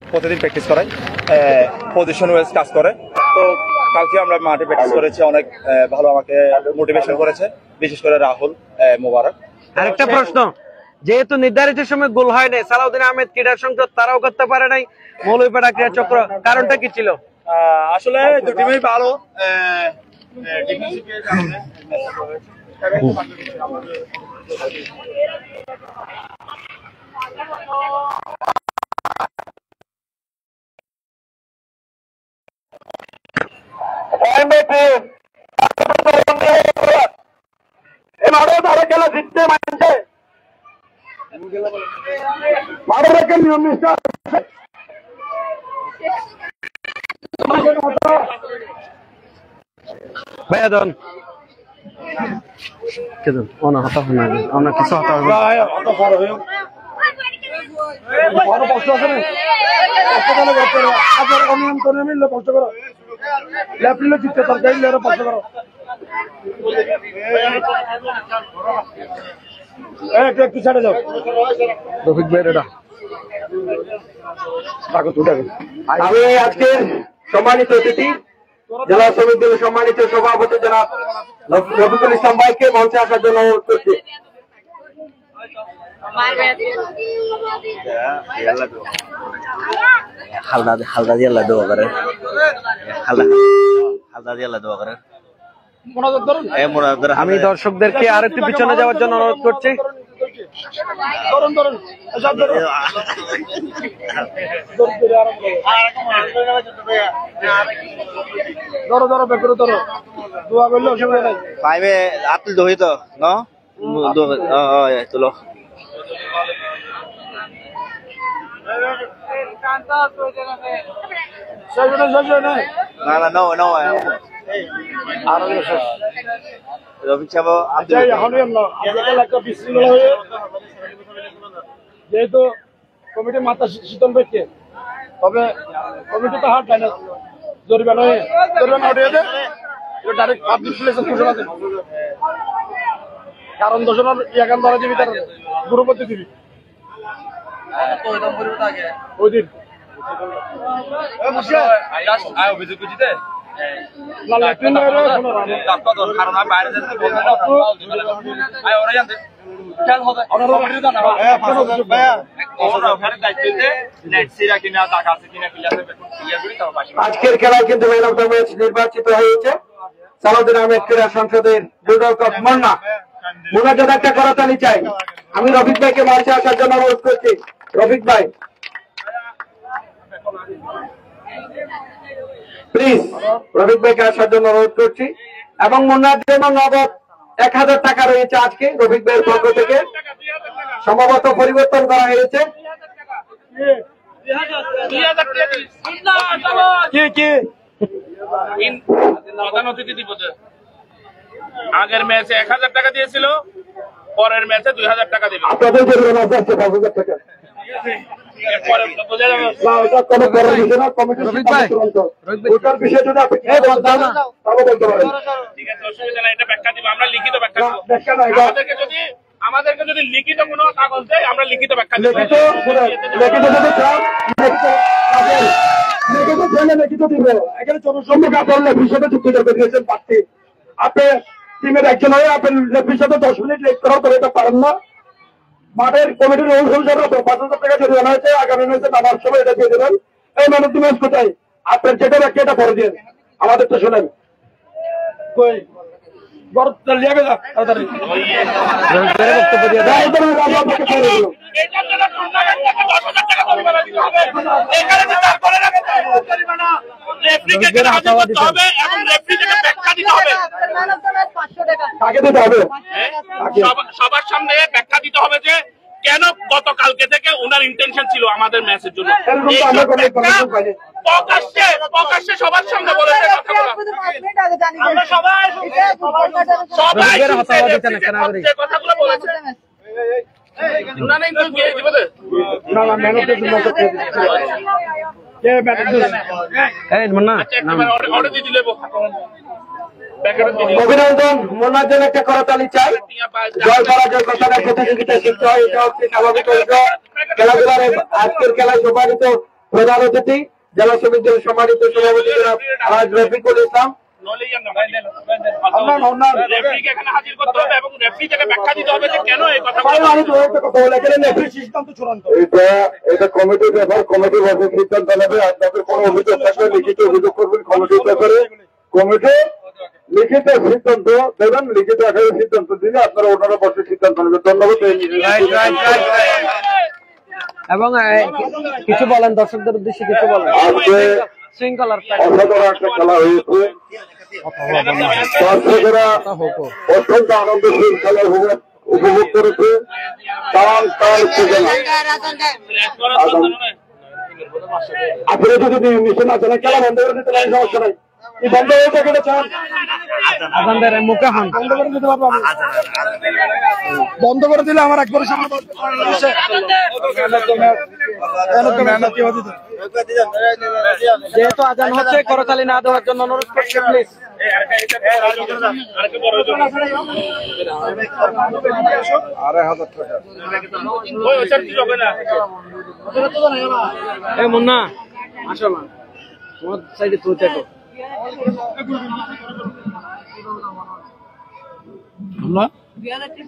প্রতিদিন প্র্যাকটিস করাই, পজিশন ওয়াইজ কাজ করে। তো কালকে আমরা মাঠে প্র্যাকটিস করেছি, অনেক ভালো আমাকে মোটিভেশন করেছে, বিশেষ করে রাহুল মোবারক। আরেকটা প্রশ্ন, যেহেতু নির্ধারিত সময় গোল হয় নাই, সালাউদ্দিন আহমেদ ক্রীড়া সংসদ তারাও করতে পারে নাই, মৌলভীপাড়া ক্রীড়া চক্র, কারণটা কি ছিল? আসলে দুই টিমই ভালো, খেলা জিততে মানছে ভারতের নিয়ম নিষ্ঠা ভাইয়া দেন কেন ওনা হতা হয় না ওনা কিছু হতা হবে অত বড় হয়ে বড় কষ্ট আছে না কষ্ট করে করতে আবার অনিয়ম করে মিললে কষ্ট করো লেফটলে জিততে তার গাইলে আরো কষ্ট করো একটু ছেড়ে যাও রফিক ভাই এটা আমি আজকে সম্মানিত অতিথি জেলা সমিতির সম্মানিত সভাপতি জনাব রফিকুল ইসলাম ভাইকে মঞ্চে আসার জন্য অনুরোধ করছি। হালদা দিয়ে আল্লাহ দোয়া করে হালদা দিয়ে আল্লাহ দোয়া করে। আমি দর্শকদেরকে আর একটু পিছনে যাওয়ার জন্য অনুরোধ করছি। পাইবে আপনি দোহি তো তুলো না না নো নো রফিক সাহেব যেহেতু কমিটির মাথা শীতল ব্যক্তি তবে কমিটি তো হার যায় না জরিমানা উঠিয়ে দেয় ডাইরেক্ট পাবলিক প্লেসে ঘোষণা দেন কারণ দোষণার ইয়াকান ধরা দিবি তার গুরুপতি দিবি ওই দিন অভিযোগ করছিতে আজকের খেলায় কিন্তু ম্যান অফ দ্য ম্যাচ নির্বাচিত হয়েছে সালাউদ্দিন আহমেদ ক্রীড়া সংসদের দুর্গক মুন্না। মুন্নার জন্য একটা করতালি চাই। আমি রফিক ভাইকে মঞ্চে আসার জন্য অনুরোধ করছি। রফিক ভাই প্লিজ রফিক ভাইকে আসার জন্য অনুরোধ করছি এবং মুন্নার জন্য নগদ 1000 টাকা রয়েছে আজকে রফিক ভাইয়ের পক্ষ থেকে সম্ভবত পরিবর্তন করা হয়েছে। আগের ম্যাচে 1000 টাকা দিয়েছিল, পরের ম্যাচে 2000 টাকা দিবে। আপনাদের জরিমানা আছে 5000 টাকা। ওটার বিষয়ে যদি আপনি ঠিক আছে, অসুবিধা নাই, এটা ব্যাখ্যা দিব আমরা, লিখিত ব্যাখ্যা দিব। আমাদেরকে যদি লিখিত কোনো কাগজ দেয় আমরা লিখিত ব্যাখ্যা দিব। আপনি টিমের একজন হয়ে আপনি বিষয়টা 10 মিনিট লেট করার পরে এটা পারেন না। মাঠের কমিটির রুলস অনুসারে 5000 টাকা জরিমানা হয়েছে, আগামী ম্যাচে নামার সময় এটা দিয়ে দেবেন। এই ম্যান অফ দ্য ম্যাচ কোথায়? আপনার যেটা ব্যাখ্যা এটা পরে দিয়ে আমাদের তো শোনেন কই সবার সামনে ব্যাখ্যা দিতে হবে যে কেন গতকালকে থেকে ওনার ইন্টেনশন ছিল আমাদের ম্যাচের জন্য। প্রকাশ্যে সবার সামনে বলেছে কথাগুলো বলেছে। অভিনন্দন। মুন্নার জন্য একটা করতালি চাই। জয় পরাজয় কথাটা প্রতিযোগিতা শিখতে হয়, এটা হচ্ছে স্বাভাবিক অভিযোগ। খেলাধুলার আজকের খেলায় সম্মানিত প্রধান অতিথি জেলা সমিতির সম্মানিত সভাপতি রফিকুল ইসলাম। এটা কমিটির ব্যাপার, কমিটির সিদ্ধান্ত নেবে। আপনাদের কোনো অভিযোগ থাকলে লিখিত অভিযোগ করবেন কমিটির ব্যাপারে। কমিটি লিখিত সিদ্ধান্ত দেবেন, লিখিত আকারে সিদ্ধান্ত দিলে আপনারা ওনারা বসে সিদ্ধান্ত নেবেন। ধন্যবাদ। এবং কিছু বলেন দর্শকদের উদ্দেশ্যে, কিছু বলেন। আজকে শৃঙ্খলার অসাধারণ একটা খেলা হয়েছে, দর্শকেরা অত্যন্ত আনন্দশীল খেলা উপভোগ করেছে। আপনারা যদি মিশন আছে না, খেলা বন্ধ করে দিতে পারেন, সমস্যা নাই। বন্ধ হয়ে থাকে চান মুখে হান বন্ধ করে দিতে পারবো, বন্ধ করে দিলে আমার একবার সামনে যেহেতু আজান হচ্ছে করতালি না দেওয়ার জন্য অনুরোধ করছি প্লিজ। মুন্না আসো না, তোমার সাইডে তুই দেখো।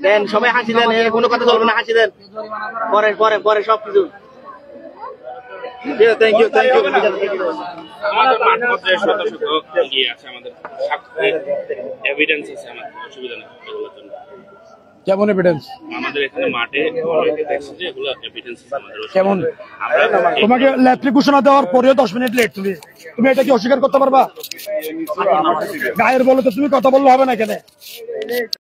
দেন সবাই হাসি দেন, কোনো কথা বলবো না, হাসি দেন। পরে পরে পরে সবকিছু। Thank you thank you. আমাদের মাঠ পর্যায়ে শত শত ইয়ে আছে, আমাদের এভিডেন্স আছে, আমাদের অসুবিধা নেই এগুলোর জন্য। কেমন এভিডেন্স? আমাদের এখানে মাঠে অনেকে দেখছে যে এগুলো এভিডেন্স আছে আমাদের। কেমন? তোমাকে লেফট ঘোষণা দেওয়ার পরেও 10 মিনিট লেট, তুমি এটা কি অস্বীকার করতে পারবা? গায়ের বলো তো, তুমি কথা বললে হবে না এখানে।